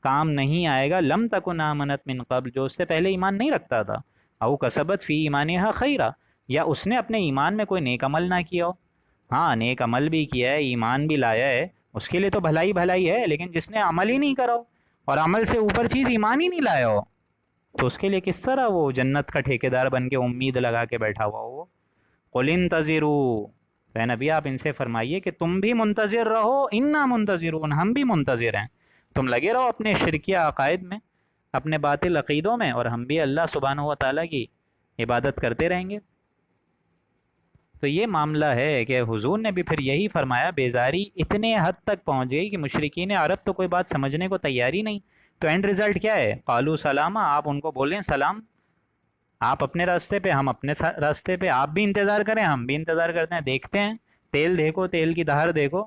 کام نہیں آئے گا، لم تکن آمنت من قبل، جو اس سے پہلے ایمان نہیں رکھتا تھا، او کسبت فی ایمانہا خیرا، یا اس نے اپنے ایمان میں کوئی نیک عمل نہ کیا ہو، ہاں نیک عمل بھی کیا ہے، ایمان بھی لایا ہے، اس کے لیے تو بھلائی بھلائی ہے، لیکن جس نے عمل ہی نہیں کرا ہو اور عمل سے اوپر چیز ایمان ہی نہیں لایا ہو تو اس کے لیے کس طرح وہ جنت کا ٹھیکیدار بن کے امید لگا کے بیٹھا ہوا ہو؟ قل انتظروا، اے نبی آپ ان سے فرمائیے کہ تم بھی منتظر رہو، انا منتظرون، ہم بھی منتظر ہیں، تم لگے رہو اپنے شرکیہ عقائد میں، اپنے باطل عقیدوں میں، اور ہم بھی اللہ سبحانہ و تعالیٰ کی عبادت کرتے رہیں گے۔ تو یہ معاملہ ہے کہ حضور نے بھی پھر یہی فرمایا، بیزاری اتنے حد تک پہنچ گئی کہ مشرکین عرب تو کوئی بات سمجھنے کو تیاری نہیں، تو اینڈ رزلٹ کیا ہے؟ قالوا سلامہ، آپ ان کو بولیں سلام، آپ اپنے راستے پہ، ہم اپنے راستے پہ، آپ بھی انتظار کریں ہم بھی انتظار کرتے ہیں، دیکھتے ہیں، تیل دیکھو، تیل کی دھار دیکھو،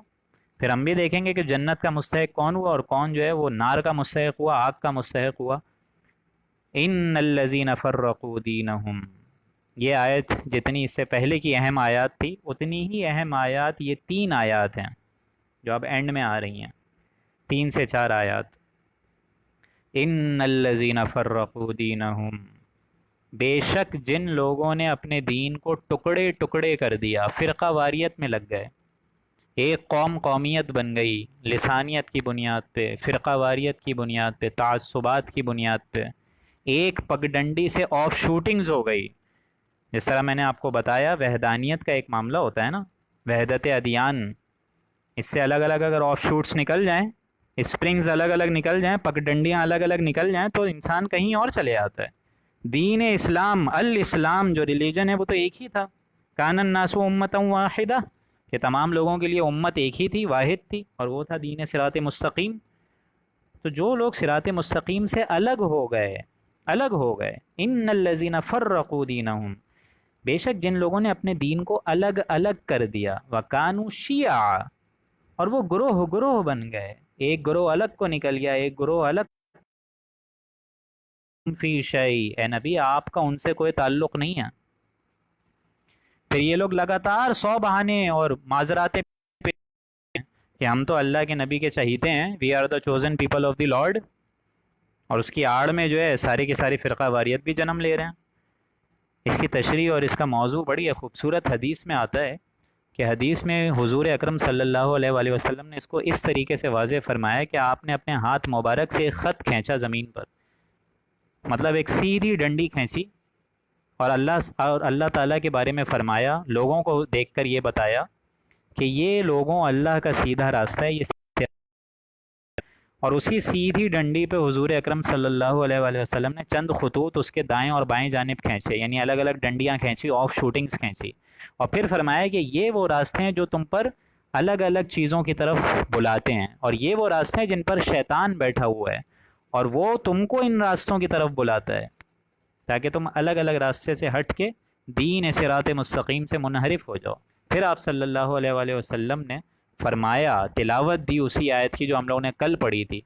پھر ہم بھی دیکھیں گے کہ جنت کا مستحق کون ہوا اور کون جو ہے وہ نار کا مستحق ہوا، آگ کا مستحق ہوا۔ ان الذین فرقوا دینہم، یہ آیت جتنی اس سے پہلے کی اہم آیات تھی اتنی ہی اہم آیات یہ 3 آیات ہیں جو اب اینڈ میں آ رہی ہیں، 3 سے 4 آیات۔ ان الذین فرقوا دینہم، بے شک جن لوگوں نے اپنے دین کو ٹکڑے ٹکڑے کر دیا، فرقہ واریت میں لگ گئے، ایک قوم قومیت بن گئی لسانیت کی بنیاد پہ، فرقہ واریت کی بنیاد پہ، تعصبات کی بنیاد پہ، ایک پگڈنڈی سے آف شوٹنگز ہو گئی۔ جس طرح میں نے آپ کو بتایا وحدانیت کا ایک معاملہ ہوتا ہے نا، وحدت ادیان، اس سے الگ الگ اگر آف شوٹس نکل جائیں، اسپرنگز الگ الگ نکل جائیں، پگڈنڈیاں الگ الگ نکل جائیں تو انسان کہیں اور چلے آتا ہے۔ دین اسلام، الاسلام جو ریلیجن ہے وہ تو ایک ہی تھا، کان الناس امتا واحدہ، کہ تمام لوگوں کے لیے امت ایک ہی تھی، واحد تھی، اور وہ تھا دین صراط مستقیم۔ تو جو لوگ صراط مستقیم سے الگ ہو گئے، ان الذین فرقوا دینہم، بے شک جن لوگوں نے اپنے دین کو الگ الگ کر دیا، وکانوا شیعا، اور وہ گروہ گروہ بن گئے، ایک گروہ الگ کو نکل گیا، ایک گروہ الگ، فی شیء، اے نبی آپ کا ان سے کوئی تعلق نہیں ہے۔ پھر یہ لوگ لگاتار 100 بہانے اور معذراتیں کہ ہم تو اللہ کے نبی کے چہیتے ہیں، we are the chosen people of the Lord, اور اس کی آڑ میں جو ہے سارے کے ساری فرقہ واریت بھی جنم لے رہے ہیں۔ اس کی تشریح اور اس کا موضوع بڑی خوبصورت حدیث میں آتا ہے کہ حدیث میں حضور اکرم صلی اللہ علیہ وآلہ وسلم نے اس کو اس طریقے سے واضح فرمایا کہ آپ نے اپنے ہاتھ مبارک سے ایک خط کھینچا زمین پر، مطلب ایک سیدھی ڈنڈی کھینچی، اور اللہ تعالیٰ کے بارے میں فرمایا، لوگوں کو دیکھ کر یہ بتایا کہ یہ لوگوں اللہ کا سیدھا راستہ ہے، اور اسی سیدھی ڈنڈی پہ حضور اکرم صلی اللہ علیہ وآلہ وسلم نے چند خطوط اس کے دائیں اور بائیں جانب کھینچے، یعنی الگ الگ ڈنڈیاں کھینچی، آف شوٹنگز کھینچی، اور پھر فرمایا کہ یہ وہ راستے ہیں جو تم پر الگ الگ چیزوں کی طرف بلاتے ہیں، اور یہ وہ راستے ہیں جن پر شیطان بیٹھا ہوا ہے، اور وہ تم کو ان راستوں کی طرف بلاتا ہے تاکہ تم الگ الگ راستے سے ہٹ کے دین صراط مستقیم سے منحرف ہو جاؤ۔ پھر آپ صلی اللہ علیہ وآلہ وسلم نے فرمایا، تلاوت دی اسی آیت کی جو ہم لوگوں نے کل پڑھی تھی،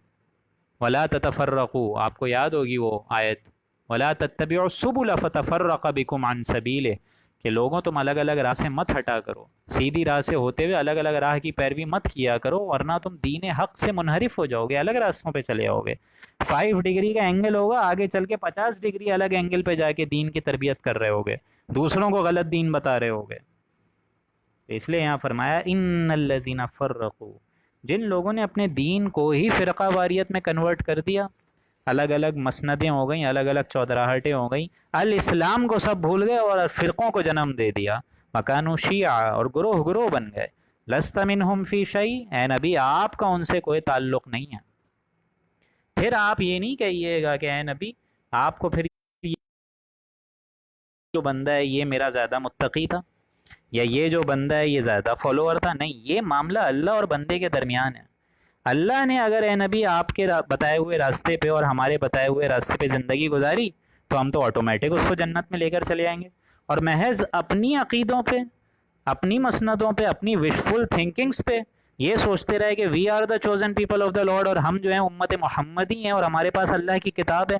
وَلَا تَتَفَرَّقُوا، آپ کو یاد ہوگی وہ آیت، وَلَا تَتَّبِعُوا السُّبُلَ فَتَفَرَّقَ بِكُمْ عَنْ سَبِيلِهِ، کہ لوگوں تم الگ الگ راہ سے مت ہٹا کرو، سیدھی راہ سے ہوتے ہوئے الگ الگ راہ کی پیروی مت کیا کرو، ورنہ تم دین حق سے منحرف ہو جاؤ گے، الگ راستوں پہ چلے جاؤ گے۔ 5 ڈگری کا اینگل ہوگا، آگے چل کے 50 ڈگری الگ اینگل پہ جا کے دین کی تربیت کر رہے ہوگے، دوسروں کو غلط دین بتا رہے ہوگے۔ اس لیے یہاں فرمایا ان الذین فرقوا، جن لوگوں نے اپنے دین کو ہی فرقہ واریت میں کنورٹ کر دیا، الگ الگ مسندیں ہو گئیں، الگ الگ چودراہٹیں ہو گئیں، الاسلام کو سب بھول گئے اور فرقوں کو جنم دے دیا، مکانو شیعہ، اور گروہ گروہ بن گئے، لست منہم فی شیء، اے نبی آپ کا ان سے کوئی تعلق نہیں ہے۔ پھر آپ یہ نہیں کہیے گا کہ اے نبی آپ کو پھر جو بندہ ہے یہ میرا زیادہ متقی تھا، یا یہ جو بندہ ہے یہ زیادہ فالوور تھا، نہیں، یہ معاملہ اللہ اور بندے کے درمیان ہے۔ اللہ نے اگر اے نبی آپ کے بتائے ہوئے راستے پہ اور ہمارے بتائے ہوئے راستے پہ زندگی گزاری تو ہم تو آٹومیٹک اس کو جنت میں لے کر چلے جائیں گے، اور محض اپنی عقیدوں پہ، اپنی مسندوں پہ، اپنی وشفل تھنکنگز پہ یہ سوچتے رہے کہ we are the chosen people of the Lord, اور ہم جو ہیں امت محمدی ہیں اور ہمارے پاس اللہ کی کتاب ہے،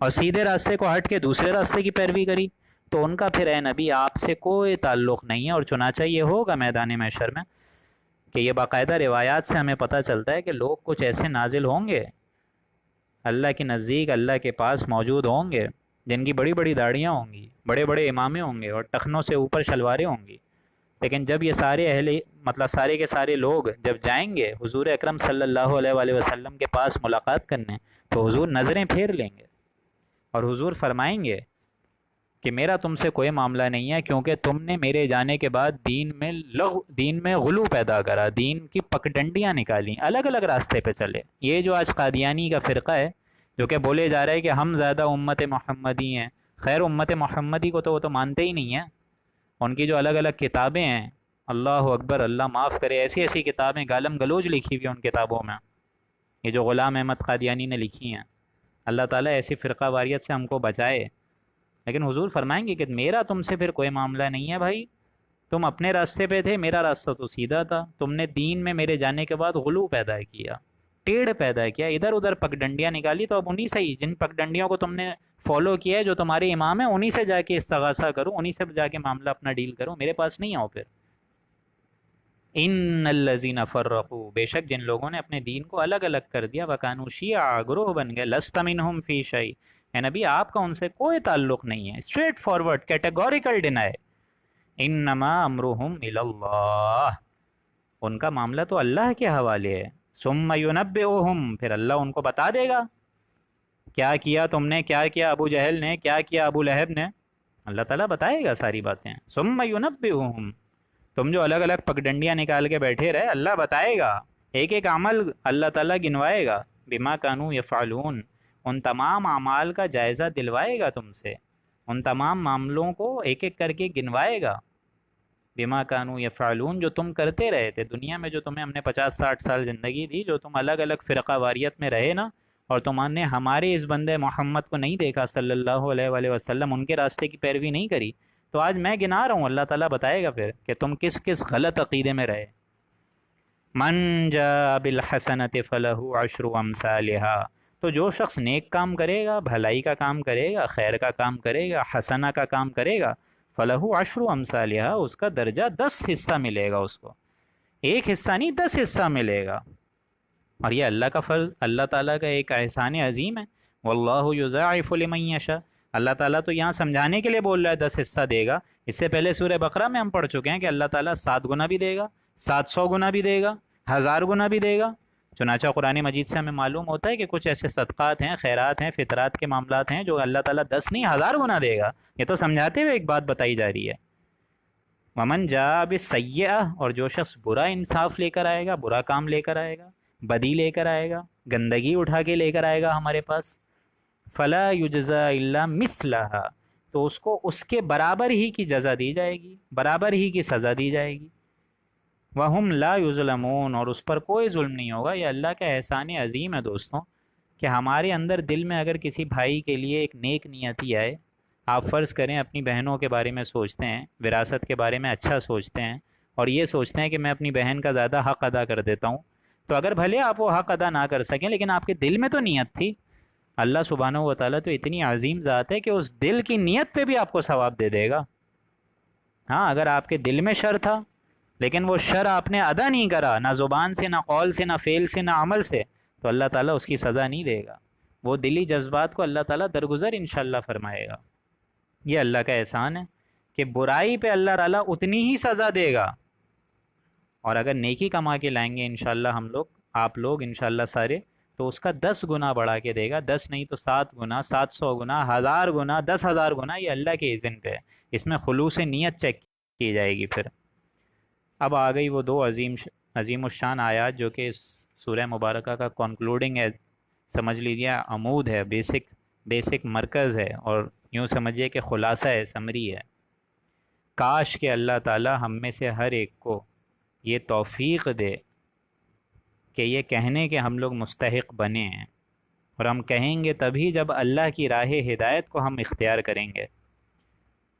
اور سیدھے راستے کو ہٹ کے دوسرے راستے کی پیروی کری، تو ان کا پھر اے نبی آپ سے کوئی تعلق نہیں ہے۔ اور چنانچہ یہ ہوگا میدان محشر میں کہ یہ باقاعدہ روایات سے ہمیں پتہ چلتا ہے کہ لوگ کچھ ایسے نازل ہوں گے اللہ کے نزدیک، اللہ کے پاس موجود ہوں گے، جن کی بڑی بڑی داڑیاں ہوں گی، بڑے بڑے امامے ہوں گے، اور ٹخنوں سے اوپر شلواریں ہوں گی، لیکن جب یہ سارے کے سارے لوگ جب جائیں گے حضور اکرم صلی اللہ علیہ وآلہ وسلم کے پاس ملاقات کرنے، تو حضور نظریں پھیر لیں گے اور حضور فرمائیں گے کہ میرا تم سے کوئی معاملہ نہیں ہے، کیونکہ تم نے میرے جانے کے بعد دین میں غلو پیدا کرا، دین کی پگڈنڈیاں نکالیں، الگ الگ راستے پہ چلے۔ یہ جو آج قادیانی کا فرقہ ہے جو کہ بولے جا رہے ہیں کہ ہم زیادہ امت محمدی ہیں، خیر امت محمدی کو تو وہ تو مانتے ہی نہیں ہیں، ان کی جو الگ الگ کتابیں ہیں، اللہ اکبر، اللہ معاف کرے، ایسی ایسی کتابیں گالم گلوچ لکھی ہوئی ان کتابوں میں، یہ جو غلام احمد قادیانی نے لکھی ہیں، اللہ تعالیٰ ایسی فرقہ واریت سے ہم کو بچائے۔ لیکن حضور فرمائیں گے کہ میرا تم سے پھر کوئی معاملہ نہیں ہے بھائی، تم اپنے راستے پہ تھے، میرا راستہ تو سیدھا تھا، تم نے دین میں میرے جانے کے بعد غلو پیدا کیا، ٹیڑھ پیدا کیا، ادھر ادھر پگڈنڈیاں نکالی، تو اب انہی سے ہی، جن پگڈنڈیوں کو تم نے فالو کیا ہے، جو تمہارے امام ہیں، انہی سے جا کے استغاثہ کرو، انہی سے جا کے معاملہ اپنا ڈیل کرو، میرے پاس نہیں آؤ پھر۔ ان الذین فرقوا، بے شک جن لوگوں نے اپنے دین کو الگ الگ کر دیا، وکانوا شیعا، گروہ بن گئے، لست منہم فی شیء، اے نبی آپ کا ان سے کوئی تعلق نہیں ہے، اسٹریٹ فارورڈ کیٹیگوریکل ڈینائی، انما امرہم الی اللہ، ان کا معاملہ تو اللہ کے حوالے ہے، ثم ینبئہم، پھر اللہ ان کو بتا دے گا، کیا کیا تم نے، کیا کیا ابو جہل نے، کیا کیا ابو لہب نے، اللہ تعالیٰ بتائے گا ساری باتیں، ثم ینبئہم، تم جو الگ الگ پگڈنڈیاں نکال کے بیٹھے رہے، اللہ بتائے گا، ایک ایک عمل اللہ تعالیٰ گنوائے گا، بما کانوا یفعلون، ان تمام اعمال کا جائزہ دلوائے گا تم سے، ان تمام معاملوں کو ایک ایک کر کے گنوائے گا، بما کانوا یفعلون، جو تم کرتے رہے تھے دنیا میں، جو تمہیں ہم نے 50-60 سال زندگی دی، جو تم الگ الگ فرقہ واریت میں رہے نا، اور تم نے ہمارے اس بندے محمد کو نہیں دیکھا صلی اللہ علیہ وآلہ وسلم، ان کے راستے کی پیروی نہیں کری، تو آج میں گنا رہا ہوں، اللہ تعالیٰ بتائے گا پھر کہ تم کس کس غلط عقیدے میں رہے۔ من جاء بالحسنۃ فلہ عشر امثالھا، تو جو شخص نیک کام کرے گا، بھلائی کا کام کرے گا، خیر کا کام کرے گا، حسنہ کا کام کرے گا، فلہ عشر امثالھا، اس کا درجہ 10 حصہ ملے گا، اس کو ایک حصہ نہیں 10 حصہ ملے گا۔ اور یہ اللہ کا فرض، اللہ تعالیٰ کا ایک احسان عظیم ہے، واللہ یضاعف لمن یشاء، اللہ تعالیٰ تو یہاں سمجھانے کے لیے بول رہا ہے 10 حصہ دے گا، اس سے پہلے سورہ بقرہ میں ہم پڑھ چکے ہیں کہ اللہ تعالیٰ 7 گنا بھی دے گا، 700 گنا بھی دے گا، 1000 گنا بھی دے گا۔ چنانچہ قرآن مجید سے ہمیں معلوم ہوتا ہے کہ کچھ ایسے صدقات ہیں، خیرات ہیں، فطرات کے معاملات ہیں جو اللہ تعالیٰ 10 نہیں 1000 گنا دے گا۔ یہ تو سمجھاتے ہوئے ایک بات بتائی جا رہی ہے۔ ومن جاء بالسیئہ، اور جو شخص برا انصاف لے کر آئے گا، برا کام لے کر آئے گا، بدی لے کر آئے گا، گندگی اٹھا کے لے کر آئے گا ہمارے پاس، فلا یجزا الا مثلہا، تو اس کو اس کے برابر ہی کی جزا دی جائے گی، برابر ہی کی سزا دی جائے گی۔ وہم لا یظلمون، اور اس پر کوئی ظلم نہیں ہوگا۔ یہ اللہ کا احسان عظیم ہے دوستوں، کہ ہمارے اندر دل میں اگر کسی بھائی کے لیے ایک نیک نیتی آئے، آپ فرض کریں اپنی بہنوں کے بارے میں سوچتے ہیں، وراثت کے بارے میں اچھا سوچتے ہیں، اور یہ سوچتے ہیں کہ میں اپنی بہن کا زیادہ حق ادا کر دیتا ہوں، تو اگر بھلے آپ وہ حق ادا نہ کر سکیں لیکن آپ کے دل میں تو نیت تھی، اللہ سبحانہ و تعالیٰ تو اتنی عظیم ذات ہے کہ اس دل کی نیت پہ بھی آپ کو ثواب دے دے گا۔ ہاں، اگر آپ کے دل میں شر تھا لیکن وہ شر آپ نے ادا نہیں کرا، نہ زبان سے، نہ قول سے، نہ فعل سے، نہ عمل سے، تو اللہ تعالیٰ اس کی سزا نہیں دے گا، وہ دلی جذبات کو اللہ تعالیٰ درگزر انشاءاللہ فرمائے گا۔ یہ اللہ کا احسان ہے کہ برائی پہ اللہ تعالیٰ اتنی ہی سزا دے گا، اور اگر نیکی کما کے لائیں گے انشاءاللہ ہم لوگ، آپ لوگ انشاءاللہ سارے، تو اس کا 10 گنا بڑھا کے دے گا، 10 نہیں تو 7 گنا، 700 گنا، 1000 گنا، 10,000 گنا، یہ اللہ کے اذن پہ ہے، اس میں خلوص نیت چیک کی جائے گی۔ پھر اب آ گئی وہ دو عظیم الشان آیات جو کہ اس سورہ مبارکہ کا کنکلوڈنگ ہے، سمجھ لیجیے عمود ہے، بیسک مرکز ہے، اور یوں سمجھیے کہ خلاصہ ہے، سمری ہے۔ کاش کہ اللہ تعالی ہم میں سے ہر ایک کو یہ توفیق دے کہ یہ کہنے کے ہم لوگ مستحق بنے ہیں، اور ہم کہیں گے تبھی جب اللہ کی راہ ہدایت کو ہم اختیار کریں گے۔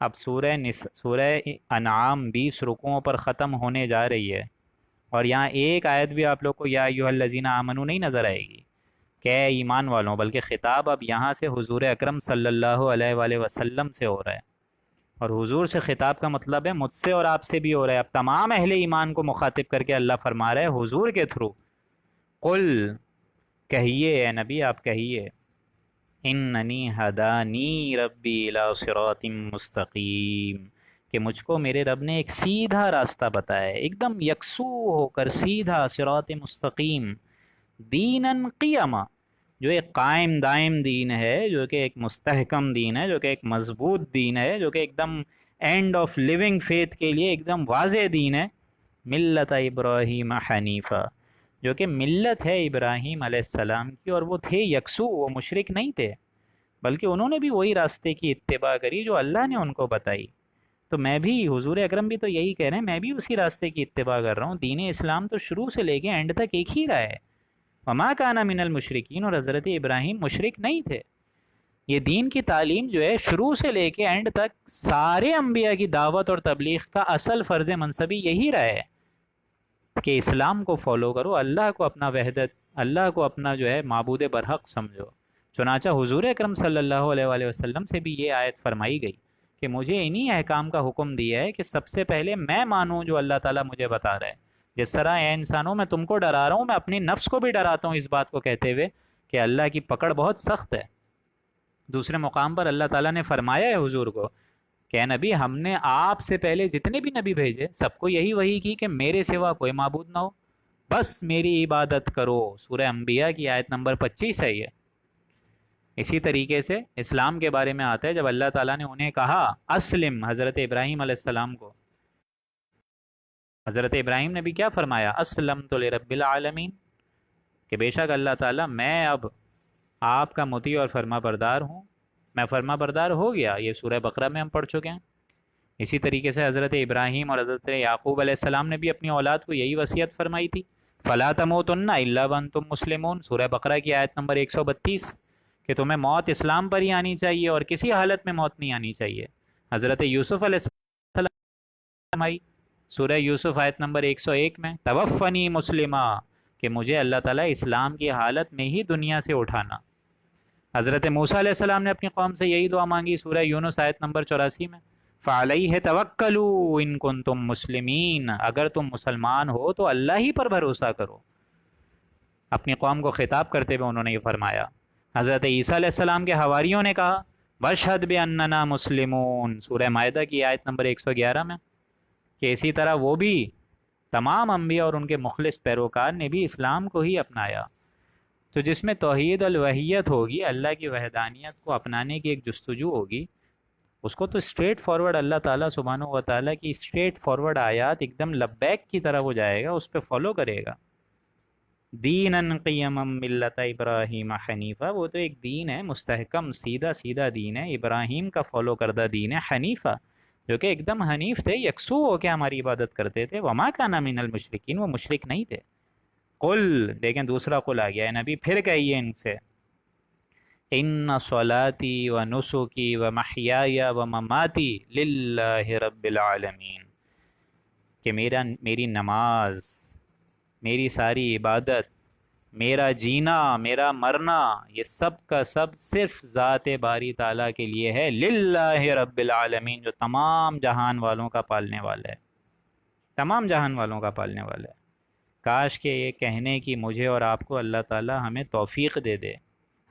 اب سورہ انعام 20 رکوعوں پر ختم ہونے جا رہی ہے، اور یہاں ایک آیت بھی آپ لوگ کو یا ایھا الذین آمنو نہیں نظر آئے گی کہ اے ایمان والوں، بلکہ خطاب اب یہاں سے حضور اکرم صلی اللہ علیہ وآلہ وسلم سے ہو رہا ہے، اور حضور سے خطاب کا مطلب ہے مجھ سے اور آپ سے بھی ہو رہا ہے۔ اب تمام اہل ایمان کو مخاطب کر کے اللہ فرما رہا ہے حضور کے تھرو، قل، کہیے اے نبی آپ کہیے، اننی ہدانی ربی الی صراط مستقیم، کہ مجھ کو میرے رب نے ایک سیدھا راستہ بتایا ہے، ایک دم یکسو ہو کر سیدھا، صراط مستقیم، دیناً قیما، جو ایک قائم دائم دین ہے، جو کہ ایک مستحکم دین ہے، جو کہ ایک مضبوط دین ہے، جو کہ ایک دم اینڈ آف لیونگ فیتھ کے لیے ایک دم واضح دین ہے، ملت ابراہیم حنیفہ، جو کہ ملت ہے ابراہیم علیہ السلام کی، اور وہ تھے یکسو، وہ مشرک نہیں تھے، بلکہ انہوں نے بھی وہی راستے کی اتباع کری جو اللہ نے ان کو بتائی۔ تو میں بھی، حضور اکرم بھی تو یہی کہہ رہے ہیں، میں بھی اسی راستے کی اتباع کر رہا ہوں۔ دین اسلام تو شروع سے لے کے اینڈ تک ایک ہی رہا ہے، وما کان من المشرکین، اور حضرت ابراہیم مشرک نہیں تھے۔ یہ دین کی تعلیم جو ہے شروع سے لے کے اینڈ تک سارے انبیاء کی دعوت اور تبلیغ کا اصل فرض منصبی یہی رہا ہے کہ اسلام کو فالو کرو، اللہ کو اپنا وحدت، اللہ کو اپنا جو ہے معبود برحق سمجھو۔ چنانچہ حضور اکرم صلی اللہ علیہ وآلہ وسلم سے بھی یہ آیت فرمائی گئی کہ مجھے انہی احکام کا حکم دیا ہے کہ سب سے پہلے میں مانوں جو اللہ تعالیٰ مجھے بتا رہا ہے۔ جس طرح اے انسانوں میں تم کو ڈرا رہا ہوں، میں اپنی نفس کو بھی ڈراتا ہوں اس بات کو کہتے ہوئے کہ اللہ کی پکڑ بہت سخت ہے۔ دوسرے مقام پر اللہ تعالیٰ نے فرمایا ہے حضور کو کہ اے نبی، ہم نے آپ سے پہلے جتنے بھی نبی بھیجے سب کو یہی وحی کی کہ میرے سوا کوئی معبود نہ ہو، بس میری عبادت کرو۔ سورہ انبیاء کی آیت نمبر 25 ہے یہ۔ اسی طریقے سے اسلام کے بارے میں آتا ہے، جب اللہ تعالیٰ نے انہیں کہا اسلم، حضرت ابراہیم علیہ السلام کو، حضرت ابراہیم نے بھی کیا فرمایا؟ اسلمت لرب العالمین، کہ بے شک اللہ تعالیٰ میں اب آپ کا مطیع اور فرما بردار ہوں، میں فرما بردار ہو گیا۔ یہ سورہ بقرہ میں ہم پڑھ چکے ہیں۔ اسی طریقے سے حضرت ابراہیم اور حضرت یعقوب علیہ السلام نے بھی اپنی اولاد کو یہی وصیت فرمائی تھی، فلا تموتن الا وانتم مسلمون، سورہ بقرہ کی آیت نمبر 132، کہ تمہیں موت اسلام پر ہی آنی چاہیے اور کسی حالت میں موت نہیں آنی چاہیے۔ حضرت یوسف علیہ السلام فرمائی سورہ یوسف آیت نمبر 101 میں، توفنی مسلمہ، کہ مجھے اللہ تعالیٰ اسلام کی حالت میں ہی دنیا سے اٹھانا۔ حضرت موسیٰ علیہ السلام نے اپنی قوم سے یہی دعا مانگی سورہ یونس آیت نمبر 84 میں، فعلیہ توکلوا ان کنتم مسلمین، اگر تم مسلمان ہو تو اللہ ہی پر بھروسہ کرو۔ اپنی قوم کو خطاب کرتے ہوئے انہوں نے یہ فرمایا۔ حضرت عیسیٰ علیہ السلام کے حواریوں نے کہا واشہد باننا مسلمون، سورہ مائدہ کی آیت نمبر 111 میں، کہ اسی طرح وہ بھی، تمام انبیاء اور ان کے مخلص پیروکار نے بھی اسلام کو ہی اپنایا۔ تو جس میں توحید الوحیت ہوگی، اللہ کی وحدانیت کو اپنانے کی ایک جستجو ہوگی، اس کو تو اسٹریٹ فارورڈ اللہ تعالیٰ سبحانہ و تعالیٰ کی اسٹریٹ فارورڈ آیات ایک دم لبیک کی طرح وہ جائے گا، اس پہ فالو کرے گا۔ دیناً قیما ملت ابراہیم حنیفہ، وہ تو ایک دین ہے مستحکم، سیدھا سیدھا دین ہے، ابراہیم کا فالو کردہ دین ہے حنیفہ، جو کہ ایک دم حنیف تھے، یکسو ہو کے ہماری عبادت کرتے تھے، وما کان من المشرکین، وہ مشرک نہیں تھے۔ قل، دیکھیں دوسرا قل آ گیا ہے نبی، پھر کہیے ان سے، ان صلاتی و نسکی و محیای و مماتی للہ رب العالمین، کہ میری نماز، میری ساری عبادت، میرا جینا، میرا مرنا، یہ سب کا سب صرف ذات باری تعالیٰ کے لیے ہے، للہ رب العالمین، جو تمام جہان والوں کا پالنے والا ہے، تمام جہان والوں کا پالنے والا ہے۔ کاش کہ یہ کہنے کی مجھے اور آپ کو اللہ تعالیٰ ہمیں توفیق دے دے،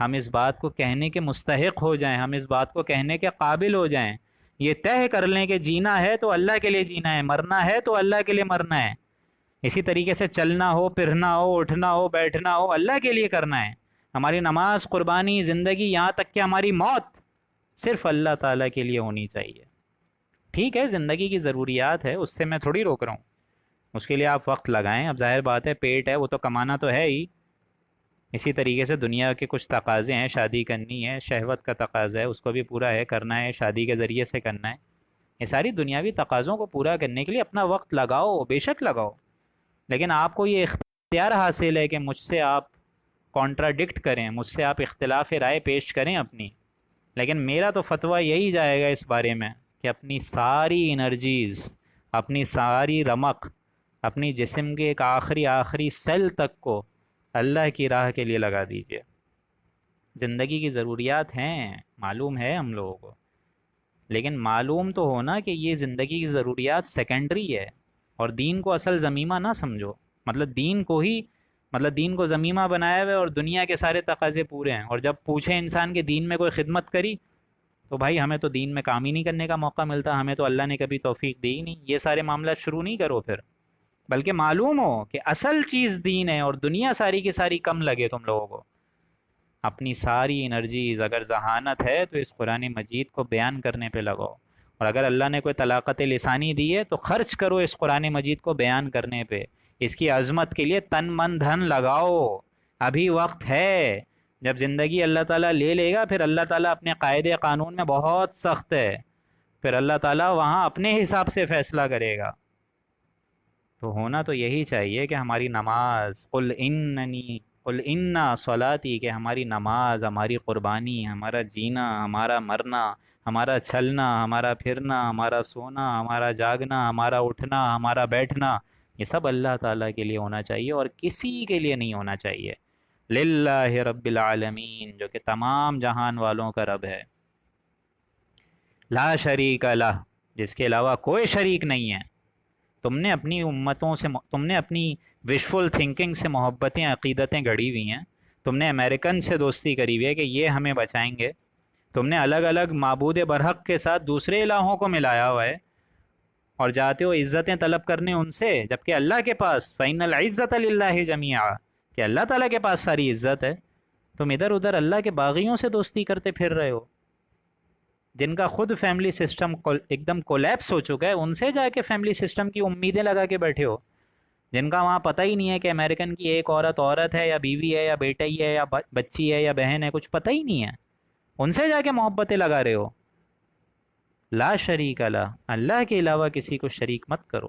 ہم اس بات کو کہنے کے مستحق ہو جائیں، ہم اس بات کو کہنے کے قابل ہو جائیں، یہ طے کر لیں کہ جینا ہے تو اللہ کے لیے جینا ہے، مرنا ہے تو اللہ کے لیے مرنا ہے۔ اسی طریقے سے چلنا ہو، پھرنا ہو، اٹھنا ہو، بیٹھنا ہو، اللہ کے لیے کرنا ہے۔ ہماری نماز، قربانی، زندگی، یہاں تک کہ ہماری موت صرف اللہ تعالیٰ کے لیے ہونی چاہیے۔ ٹھیک ہے، زندگی کی ضروریات ہے، اس سے میں تھوڑی روک رہا ہوں، اس کے لیے آپ وقت لگائیں، اب ظاہر بات ہے پیٹ ہے وہ تو کمانا تو ہے ہی، اسی طریقے سے دنیا کے کچھ تقاضے ہیں، شادی کرنی ہے، شہوت کا تقاضا ہے، اس کو بھی پورا ہے کرنا ہے، شادی کے ذریعے سے کرنا ہے۔ یہ ساری دنیاوی تقاضوں کو پورا کرنے کے لیے اپنا وقت لگاؤ، بے شک لگاؤ، لیکن آپ کو یہ اختیار حاصل ہے کہ مجھ سے آپ کانٹراڈکٹ کریں، مجھ سے آپ اختلاف رائے پیش کریں اپنی، لیکن میرا تو فتویٰ یہی جائے گا اس بارے میں کہ اپنی ساری انرجیز، اپنی ساری رمق، اپنی جسم کے ایک آخری سیل تک کو اللہ کی راہ کے لیے لگا دیجیے۔ زندگی کی ضروریات ہیں، معلوم ہے ہم لوگوں کو، لیکن معلوم تو ہونا کہ یہ زندگی کی ضروریات سیکنڈری ہے، اور دین کو اصل ضمیمہ نہ سمجھو، مطلب دین کو ضمیمہ بنایا ہوا ہے اور دنیا کے سارے تقاضے پورے ہیں، اور جب پوچھیں انسان کے دین میں کوئی خدمت کری تو بھائی ہمیں تو دین میں کام ہی نہیں کرنے کا موقع ملتا، ہمیں تو اللہ نے کبھی توفیق دی ہی نہیں، یہ سارے معاملات شروع نہیں کرو پھر، بلکہ معلوم ہو کہ اصل چیز دین ہے، اور دنیا ساری کی ساری کم لگے تم لوگوں کو۔ اپنی ساری انرجیز، اگر ذہانت ہے تو اس قرآن مجید کو بیان کرنے پہ لگاؤ، اور اگر اللہ نے کوئی طلاقت لسانی دی ہے تو خرچ کرو اس قرآن مجید کو بیان کرنے پہ، اس کی عظمت کے لیے تن من دھن لگاؤ، ابھی وقت ہے۔ جب زندگی اللہ تعالیٰ لے لے گا، پھر اللہ تعالیٰ اپنے قاعدے قانون میں بہت سخت ہے، پھر اللہ تعالیٰ وہاں اپنے حساب سے فیصلہ کرے گا۔ تو ہونا تو یہی چاہیے کہ ہماری نماز، قل انا صلاتی، کہ ہماری نماز، ہماری قربانی، ہمارا جینا، ہمارا مرنا، ہمارا چلنا، ہمارا پھرنا، ہمارا سونا، ہمارا جاگنا، ہمارا اٹھنا، ہمارا بیٹھنا، یہ سب اللہ تعالیٰ کے لیے ہونا چاہیے اور کسی کے لیے نہیں ہونا چاہیے۔ للہ رب العالمین، جو کہ تمام جہان والوں کا رب ہے، لا شریک لہ، جس کے علاوہ کوئی شریک نہیں ہے۔ تم نے اپنی وشفل تھنکنگ سے محبتیں، عقیدتیں گڑھی ہوئی ہیں، تم نے امریکن سے دوستی کری ہوئی ہے کہ یہ ہمیں بچائیں گے، تم نے الگ الگ معبود برحق کے ساتھ دوسرے الہوں کو ملایا ہوا ہے، اور جاتے ہو عزتیں طلب کرنے ان سے، جبکہ اللہ کے پاس فَإِنَّ الْعِزَّةَ لِلَّهِ جَمِيعًا، کہ اللہ تعالیٰ کے پاس ساری عزت ہے، تم ادھر ادھر اللہ کے باغیوں سے دوستی کرتے پھر رہے ہو، جن کا خود فیملی سسٹم ایک دم کولیپس ہو چکا ہے، ان سے جا کے فیملی سسٹم کی امیدیں لگا کے بیٹھے ہو، جن کا وہاں پتہ ہی نہیں ہے کہ امریکن کی ایک عورت ہے یا بیوی ہے یا بیٹا ہی ہے یا بچی ہے یا بہن ہے، کچھ پتہ ہی نہیں ہے، ان سے جا کے محبتیں لگا رہے ہو۔ لا شریک لہ، اللہ کے علاوہ کسی کو شریک مت کرو،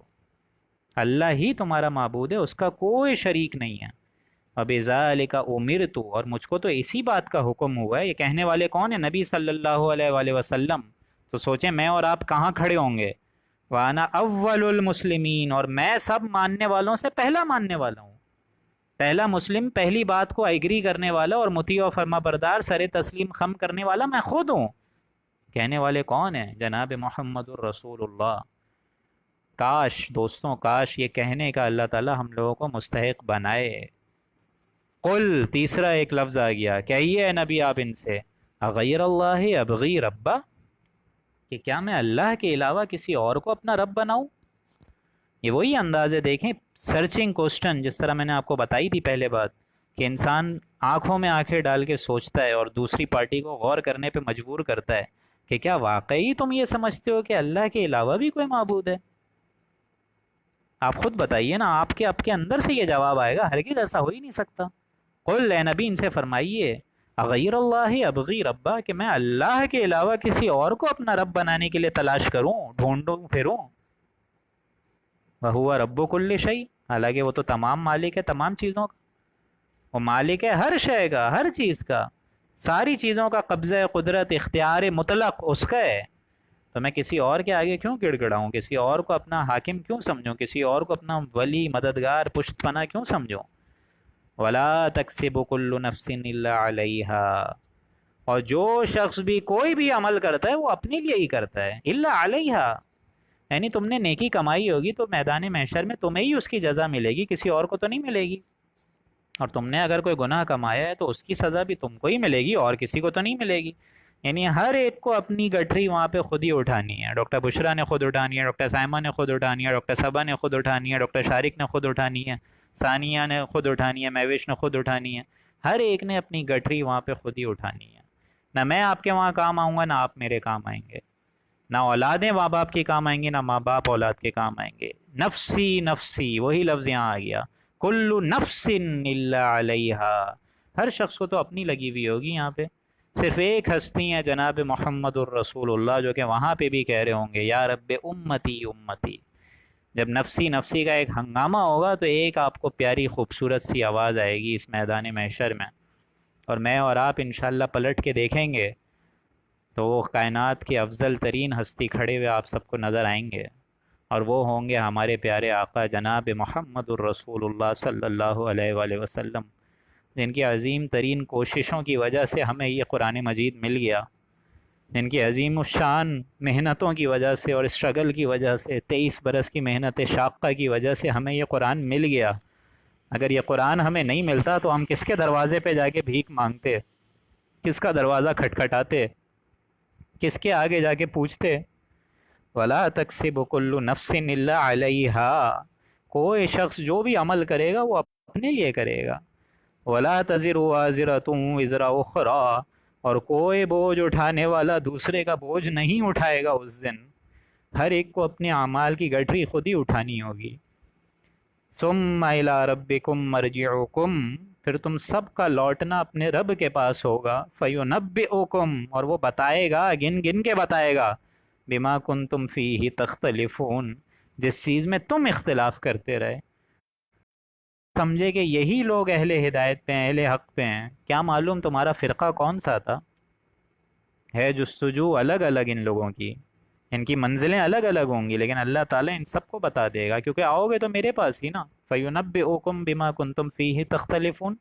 اللہ ہی تمہارا معبود ہے، اس کا کوئی شریک نہیں ہے۔ وَبِذَٰلِکَ أُمِرْتُ، اور مجھ کو تو اسی بات کا حکم ہوا ہے۔ یہ کہنے والے کون ہیں؟ نبی صلی اللہ علیہ وآلہ وسلم۔ تو سوچیں میں اور آپ کہاں کھڑے ہوں گے؟ وَأَنَا أَوَّلُ الْمُسْلِمِينَ، اور میں سب ماننے والوں سے پہلا ماننے والا ہوں، پہلا مسلم، پہلی بات کو ایگری کرنے والا اور مطیع و فرما بردار، سر تسلیم خم کرنے والا میں خود ہوں۔ کہنے والے کون ہیں؟ جناب محمد الرسول اللہ۔ کاش دوستوں، کاش یہ کہنے کا اللہ تعالی ہم لوگوں کو مستحق بنائے۔ قل، تیسرا ایک لفظ آ گیا، کہیے نبی آپ ان سے، اغیر اللہ ابغی ربا، کہ کیا میں اللہ کے علاوہ کسی اور کو اپنا رب بناؤں؟ یہ وہی انداز ہے، دیکھیں سرچنگ کوسچن، جس طرح میں نے آپ کو بتائی تھی پہلے بات، کہ انسان آنکھوں میں آنکھیں ڈال کے سوچتا ہے اور دوسری پارٹی کو غور کرنے پہ مجبور کرتا ہے کہ کیا واقعی تم یہ سمجھتے ہو کہ اللہ کے علاوہ بھی کوئی معبود ہے؟ آپ خود بتائیے نا، آپ کے اندر سے یہ جواب آئے گا، ہرگز ایسا ہو ہی نہیں سکتا۔ قل، اے نبی ان سے فرمائیے، اغیر اللہ ابغی ربا، کہ میں اللہ کے علاوہ کسی اور کو اپنا رب بنانے کے لیے تلاش کروں، ڈھونڈوں پھروں؟ وَهُوَ رَبُّ كُلِّ شَيْءٍ، حالانکہ وہ تو تمام مالک ہے تمام چیزوں کا، وہ مالک ہے ہر شے کا، ہر چیز کا، ساری چیزوں کا قبضہ، قدرت، اختیار مطلق اس کا ہے۔ تو میں کسی اور کے آگے کیوں گڑ گڑاؤں؟ کسی اور کو اپنا حاکم کیوں سمجھوں؟ کسی اور کو اپنا ولی، مددگار، پشت پناہ کیوں سمجھوں؟ وَلَا تَكْسِبُ كُلُّ نَفْسٍ إِلَّا عَلَيْهَا، اور جو شخص بھی کوئی بھی عمل کرتا ہے وہ اپنے لیے ہی کرتا ہے، إِلَّا عَلَيْهَا، یعنی تم نے نیکی کمائی ہوگی تو میدان محشر میں تمہیں ہی اس کی جزا ملے گی، کسی اور کو تو نہیں ملے گی۔ اور تم نے اگر کوئی گناہ کمایا ہے تو اس کی سزا بھی تم کو ہی ملے گی اور کسی کو تو نہیں ملے گی۔ یعنی ہر ایک کو اپنی گٹھری وہاں پہ خود ہی اٹھانی ہے۔ ڈاکٹر بشرا نے خود اٹھانی ہے، ڈاکٹر سائمہ نے خود اٹھانی ہے، ڈاکٹر صبا نے خود اٹھانی ہے، ڈاکٹر شارق نے خود اٹھانی ہے، ثانیہ نے خود اٹھانی ہے، مہوش نے خود اٹھانی ہے۔ ہر ایک نے اپنی گٹھری وہاں پہ خود ہی اٹھانی ہے۔ نہ میں آپ کے وہاں کام آؤں گا، نہ آپ میرے کام آئیں گے، نہ اولادیں ماں باپ کے کام آئیں گے، نہ ماں باپ اولاد کے کام آئیں گے۔ نفسی نفسی، وہی لفظ یہاں آ گیا، کل نفس الا علیہا، ہر شخص کو تو اپنی لگی ہوئی ہوگی۔ یہاں پہ صرف ایک ہستی ہے جناب محمد الرسول اللہ، جو کہ وہاں پہ بھی کہہ رہے ہوں گے یا رب امتی امتی۔ جب نفسی نفسی کا ایک ہنگامہ ہوگا تو ایک آپ کو پیاری خوبصورت سی آواز آئے گی اس میدان محشر میں، اور میں اور آپ انشاءاللہ پلٹ کے دیکھیں گے تو وہ کائنات کی افضل ترین ہستی کھڑے ہوئے آپ سب کو نظر آئیں گے، اور وہ ہوں گے ہمارے پیارے آقا جناب محمد الرسول اللہ صلی اللہ علیہ وآلہ وسلم، جن کی عظیم ترین کوششوں کی وجہ سے ہمیں یہ قرآن مجید مل گیا، جن کی عظیم الشان محنتوں کی وجہ سے اور اسٹرگل کی وجہ سے، 23 برس کی محنت شاقہ کی وجہ سے ہمیں یہ قرآن مل گیا۔ اگر یہ قرآن ہمیں نہیں ملتا تو ہم کس کے دروازے پہ جا کے بھیک مانگتے، کس کا دروازہ کھٹکھٹاتے، کس کے آگے جا کے پوچھتے؟ وَلَا تَكْسِبُ كُلُّ نَفْسٍ إِلَّا عَلَيْهَا، کوئی شخص جو بھی عمل کرے گا وہ اپنے لیے کرے گا۔ وَلَا تَزِرُ وَازِرَةٌ وِزْرَ أُخْرَىٰ، اور کوئی بوجھ اٹھانے والا دوسرے کا بوجھ نہیں اٹھائے گا اس دن، ہر ایک کو اپنے اعمال کی گٹھری خود ہی اٹھانی ہوگی۔ ثُمَّ إِلَىٰ رَبِّكُمْ مَرْجِعُكُمْ، پھر تم سب کا لوٹنا اپنے رب کے پاس ہوگا، فَيُنَبِّئُكُمْ، اور وہ بتائے گا، گن گن کے بتائے گا، بِمَا كُنتُمْ فِيهِ تَخْتَلِفُونَ، جس چیز میں تم اختلاف کرتے رہے۔ سمجھے کہ یہی لوگ اہل ہدایت پہ ہیں، اہل حق پہ ہیں، کیا معلوم تمہارا فرقہ کون سا تھا؟ ہے جستجو الگ الگ ان لوگوں کی، ان کی منزلیں الگ الگ ہوں گی، لیکن اللہ تعالیٰ ان سب کو بتا دے گا، کیونکہ آؤ گے تو میرے پاس ہی نا۔ فَيُنَبِّئُكُمْ بِمَا كُنتُمْ فِيهِ تَخْتَلِفُونَ،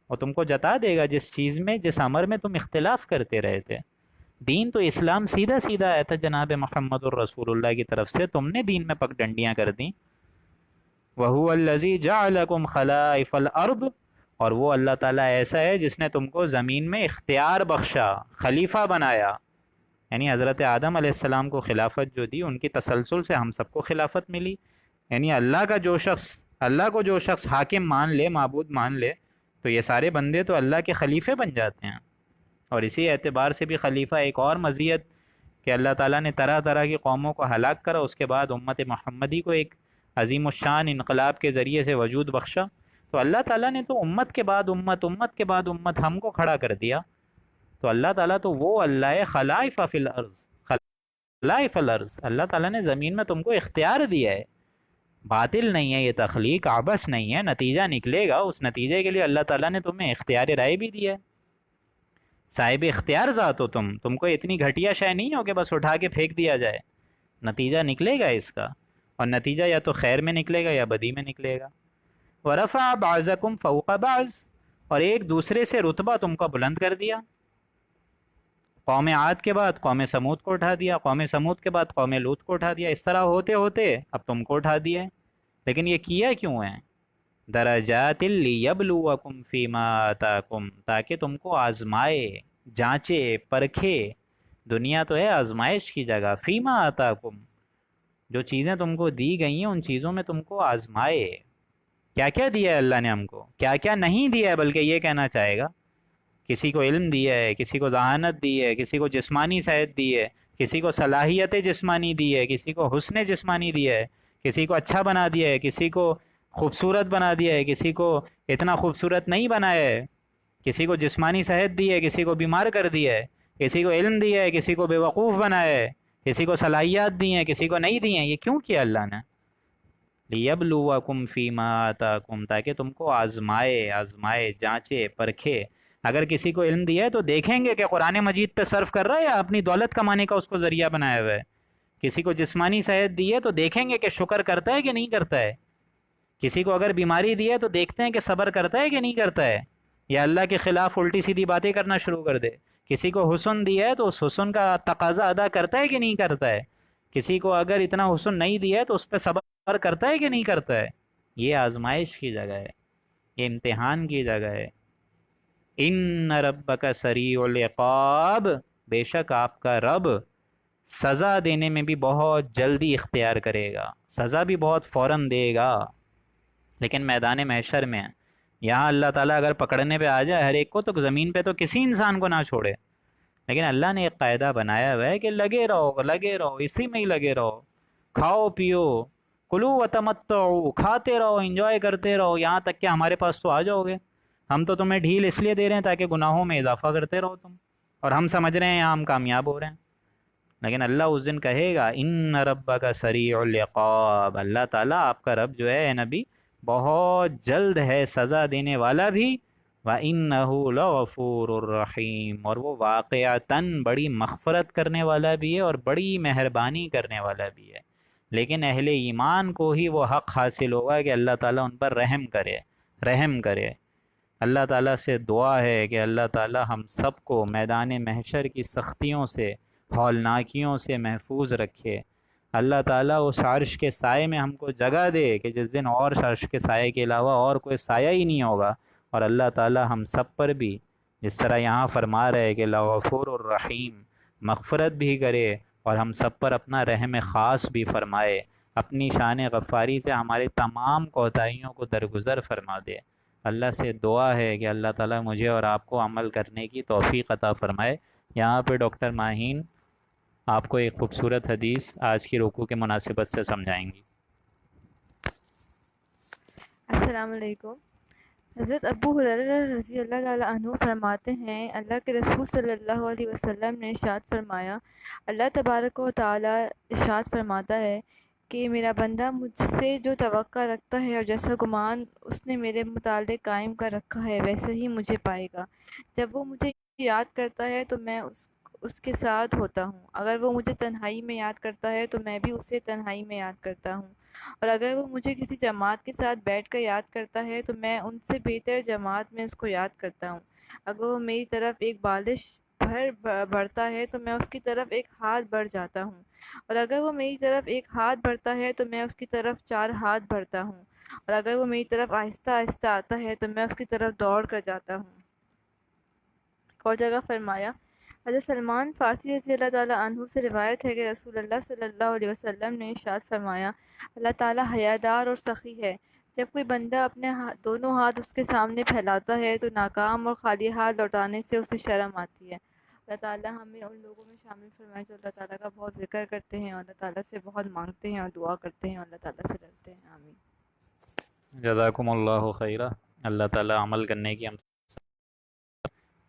اور تم کو جتا دے گا جس چیز میں، جس امر میں تم اختلاف کرتے رہے تھے۔ دین تو اسلام سیدھا سیدھا آیا تھا جناب محمد الرسول اللہ کی طرف سے، تم نے دین میں پگ ڈنڈیاں کر دیں۔ وَهُوَ الَّذِي جَعَلَكُمْ خَلَائِفَ الْأَرْضِ، اور وہ اللہ تعالیٰ ایسا ہے جس نے تم کو زمین میں اختیار بخشا، خلیفہ بنایا، یعنی حضرت آدم علیہ السلام کو خلافت جو دی، ان کی تسلسل سے ہم سب کو خلافت ملی۔ یعنی اللہ کو جو شخص حاکم مان لے، معبود مان لے، تو یہ سارے بندے تو اللہ کے خلیفے بن جاتے ہیں۔ اور اسی اعتبار سے بھی خلیفہ ایک اور مزیت کہ اللہ تعالیٰ نے طرح طرح کی قوموں کو ہلاک کرا، اس کے بعد امت محمدی کو ایک عظیم الشان انقلاب کے ذریعے سے وجود بخشا۔ تو اللہ تعالیٰ نے تو امت کے بعد امت، امت کے بعد امت ہم کو کھڑا کر دیا۔ تو اللہ تعالیٰ تو وہ اللہ ہے خلائف فی الارض، اللہ فی الارض، اللہ تعالیٰ نے زمین میں تم کو اختیار دیا ہے، باطل نہیں ہے یہ تخلیق، عبث نہیں ہے، نتیجہ نکلے گا، اس نتیجے کے لیے اللہ تعالیٰ نے تمہیں اختیار رائے بھی دیا ہے، صاحب اختیار ذات ہو تم کو اتنی گھٹیا شے نہیں ہو کہ بس اٹھا کے پھینک دیا جائے، نتیجہ نکلے گا اس کا، اور نتیجہ یا تو خیر میں نکلے گا یا بدی میں نکلے گا۔ ورفع بعضکم فوق بعض، اور ایک دوسرے سے رتبہ تم کو بلند کر دیا، قوم عاد کے بعد قوم سمود کو اٹھا دیا، قوم سمود کے بعد قوم لوط کو اٹھا دیا، اس طرح ہوتے ہوتے اب تم کو اٹھا دیا ہے۔ لیکن یہ کیا کیوں ہے؟ درجات لیبلوکم فیما آتاکم، تاکہ تم کو آزمائے، جانچے، پرکھے، دنیا تو ہے آزمائش کی جگہ، فیما آتاکم، جو چیزیں تم کو دی گئی ہیں ان چیزوں میں تم کو آزمائے، کیا کیا دیا ہے اللہ نے ہم کو، کیا کیا نہیں دیا ہے، بلکہ یہ کہنا چاہے گا، کسی کو علم دیا ہے، کسی کو ذہانت دی ہے، کسی کو جسمانی صحت دی ہے، کسی کو صلاحیت جسمانی دی ہے، کسی کو حسن جسمانی دیا ہے، کسی کو اچھا بنا دیا ہے، کسی کو خوبصورت بنا دیا ہے، کسی کو اتنا خوبصورت نہیں بنایا ہے، کسی کو جسمانی صحت دی ہے، کسی کو بیمار کر دیا ہے، کسی کو علم دیا ہے، کسی کو بیوقوف بنایا ہے، کسی کو صلاحیات دی ہیں، کسی کو نہیں دی ہیں، یہ کیوں کیا اللہ نے؟ لیبلوکم فیما آتاکم، تاکہ تم کو آزمائے جانچے پرکھے۔ اگر کسی کو علم دیا ہے تو دیکھیں گے کہ قرآن مجید پہ صرف کر رہا ہے یا اپنی دولت کمانے کا اس کو ذریعہ بنایا ہوا ہے۔ کسی کو جسمانی صحت دی ہے تو دیکھیں گے کہ شکر کرتا ہے کہ نہیں کرتا ہے۔ کسی کو اگر بیماری دی ہے تو دیکھتے ہیں کہ صبر کرتا ہے کہ نہیں کرتا ہے، یا اللہ کے خلاف الٹی سیدھی باتیں کرنا شروع کر دے۔ کسی کو حسن دیا ہے تو اس حسن کا تقاضا ادا کرتا ہے کہ نہیں کرتا ہے۔ کسی کو اگر اتنا حسن نہیں دیا ہے تو اس پہ صبر کرتا ہے کہ نہیں کرتا ہے۔ یہ آزمائش کی جگہ ہے، یہ امتحان کی جگہ ہے۔ ان ربک سریع العقاب، بے شک آپ کا رب سزا دینے میں بھی بہت جلدی اختیار کرے گا، سزا بھی بہت فوراً دے گا۔ لیکن میدان محشر میں یہاں اللہ تعالیٰ اگر پکڑنے پہ آ جائے ہر ایک کو تو زمین پہ تو کسی انسان کو نہ چھوڑے، لیکن اللہ نے ایک قاعدہ بنایا ہوا ہے کہ لگے رہو اسی میں ہی لگے رہو، کھاؤ پیو، کلو وتمتعوا، کھاتے رہو انجوائے کرتے رہو یہاں تک کہ ہمارے پاس تو آ جاؤ گے۔ ہم تو تمہیں ڈھیل اس لیے دے رہے ہیں تاکہ گناہوں میں اضافہ کرتے رہو تم، اور ہم سمجھ رہے ہیں یہاں ہم کامیاب ہو رہے ہیں۔ لیکن اللہ اس دن کہے گا ان ربک سریع العقاب، اللہ تعالیٰ آپ کا رب جو ہے اے نبی بہت جلد ہے سزا دینے والا بھی، وَإِنَّهُ لَغَفُورٌ الرحیم، اور وہ واقعتاً بڑی مغفرت کرنے والا بھی ہے اور بڑی مہربانی کرنے والا بھی ہے۔ لیکن اہل ایمان کو ہی وہ حق حاصل ہوگا کہ اللہ تعالیٰ ان پر رحم کرے۔ اللہ تعالیٰ سے دعا ہے کہ اللہ تعالیٰ ہم سب کو میدان محشر کی سختیوں سے، ہولناکیوں سے محفوظ رکھے۔ اللہ تعالیٰ اس عرش کے سائے میں ہم کو جگہ دے کہ جس دن اور عرش کے سائے کے علاوہ اور کوئی سایہ ہی نہیں ہوگا، اور اللہ تعالیٰ ہم سب پر بھی جس طرح یہاں فرما رہے کہ لغفور الرحیم، مغفرت بھی کرے اور ہم سب پر اپنا رحم خاص بھی فرمائے، اپنی شان غفاری سے ہمارے تمام کوتاہیوں کو درگزر فرما دے۔ اللہ سے دعا ہے کہ اللہ تعالیٰ مجھے اور آپ کو عمل کرنے کی توفیق عطا فرمائے۔ یہاں پہ ڈاکٹر ماہین آپ کو ایک خوبصورت حدیث آج کی رکوع کے مناسبت سے سمجھائیں گی۔ السلام علیکم۔ حضرت ابو ہریرہ رضی اللہ تعالیٰ عنہ فرماتے ہیں اللہ کے رسول صلی اللہ علیہ وسلم نے ارشاد فرمایا، اللہ تبارک و تعالیٰ ارشاد فرماتا ہے کہ میرا بندہ مجھ سے جو توقع رکھتا ہے اور جیسا گمان اس نے میرے متعلق قائم کر رکھا ہے ویسے ہی مجھے پائے گا۔ جب وہ مجھے یاد کرتا ہے تو میں اس کے ساتھ ہوتا ہوں، اگر وہ مجھے تنہائی میں یاد کرتا ہے تو میں بھی اسے تنہائی میں یاد کرتا ہوں، اور اگر وہ مجھے کسی جماعت کے ساتھ بیٹھ کر یاد کرتا ہے تو میں ان سے بہتر جماعت میں اس کو یاد کرتا ہوں۔ اگر وہ میری طرف ایک بالش بڑھتا ہے تو میں اس کی طرف ایک ہاتھ بڑھ جاتا ہوں، اور اگر وہ میری طرف ایک ہاتھ بڑھتا ہے تو میں اس کی طرف 4 ہاتھ بڑھتا ہوں، اور اگر وہ میری طرف آہستہ آہستہ آتا ہے تو میں اس کی طرف دوڑ کر جاتا ہوں۔ اور جگہ فرمایا، حضرت سلمان فارسی رضی اللہ تعالیٰ عنہ سے روایت ہے کہ رسول اللہ صلی اللہ علیہ وسلم نے ارشاد فرمایا، اللہ تعالیٰ حیادار اور سخی ہے۔ جب کوئی بندہ اپنے دونوں ہاتھ اس کے سامنے پھیلاتا ہے تو ناکام اور خالی ہاتھ لوٹانے سے اسے شرم آتی ہے۔ اللہ تعالیٰ ہمیں ان لوگوں میں شامل فرمائے جو اللہ تعالیٰ کا بہت ذکر کرتے ہیں اور اللہ تعالیٰ سے بہت مانگتے ہیں اور دعا کرتے ہیں اور اللہ تعالیٰ سے ڈرتے ہیں۔ آمین۔ جزاکم اللہ خیرہ، اللہ تعالیٰ عمل کرنے کی ہم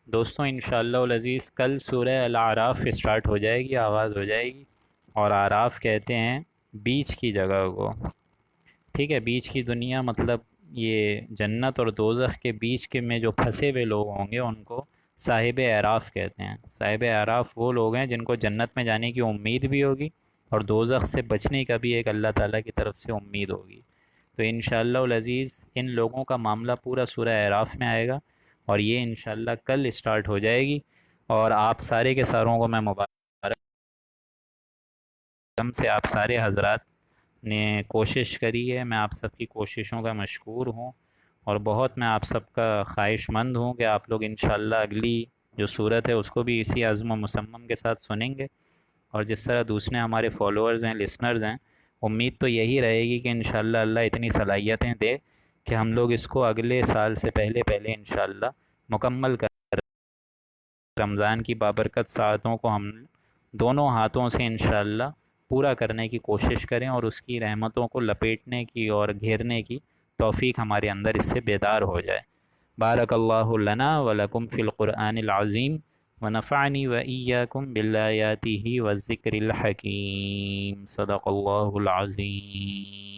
دوستوں انشاءاللہ العزیز کل سورہ الاعراف اسٹارٹ ہو جائے گی، آغاز ہو جائے گی۔ اور آراف کہتے ہیں بیچ کی جگہ کو، ٹھیک ہے، بیچ کی دنیا مطلب یہ جنت اور دوزخ کے بیچ کے میں جو پھنسے ہوئے لوگ ہوں گے ان کو صاحب اعراف کہتے ہیں۔ صاحب اعراف وہ لوگ ہیں جن کو جنت میں جانے کی امید بھی ہوگی اور دوزخ سے بچنے کا بھی ایک اللہ تعالیٰ کی طرف سے امید ہوگی۔ تو انشاءاللہ العزیز ان لوگوں کا معاملہ پورا سورہ اعراف میں آئے گا، اور یہ انشاءاللہ کل اسٹارٹ ہو جائے گی۔ اور آپ سارے کے ساروں کو میں مبارک سے آپ سارے حضرات نے کوشش کری ہے، میں آپ سب کی کوششوں کا مشکور ہوں، اور بہت میں آپ سب کا خواہش مند ہوں کہ آپ لوگ انشاءاللہ اگلی جو صورت ہے اس کو بھی اسی عزم و مصمم کے ساتھ سنیں گے، اور جس طرح دوسرے ہمارے فالوورز ہیں، لسنرز ہیں، امید تو یہی رہے گی کہ انشاءاللہ اللہ اتنی صلاحیتیں دے کہ ہم لوگ اس کو اگلے سال سے پہلے پہلے انشاءاللہ مکمل کر رمضان کی بابرکت ساعتوں کو ہم دونوں ہاتھوں سے انشاءاللہ پورا کرنے کی کوشش کریں، اور اس کی رحمتوں کو لپیٹنے کی اور گھیرنے کی توفیق ہمارے اندر اس سے بیدار ہو جائے۔ بارک اللہ لنا ولکم فی القرآن العظیم ونفعنی وإیاکم بالآیاتہ والذکر الحکیم، صدق اللہ العظیم۔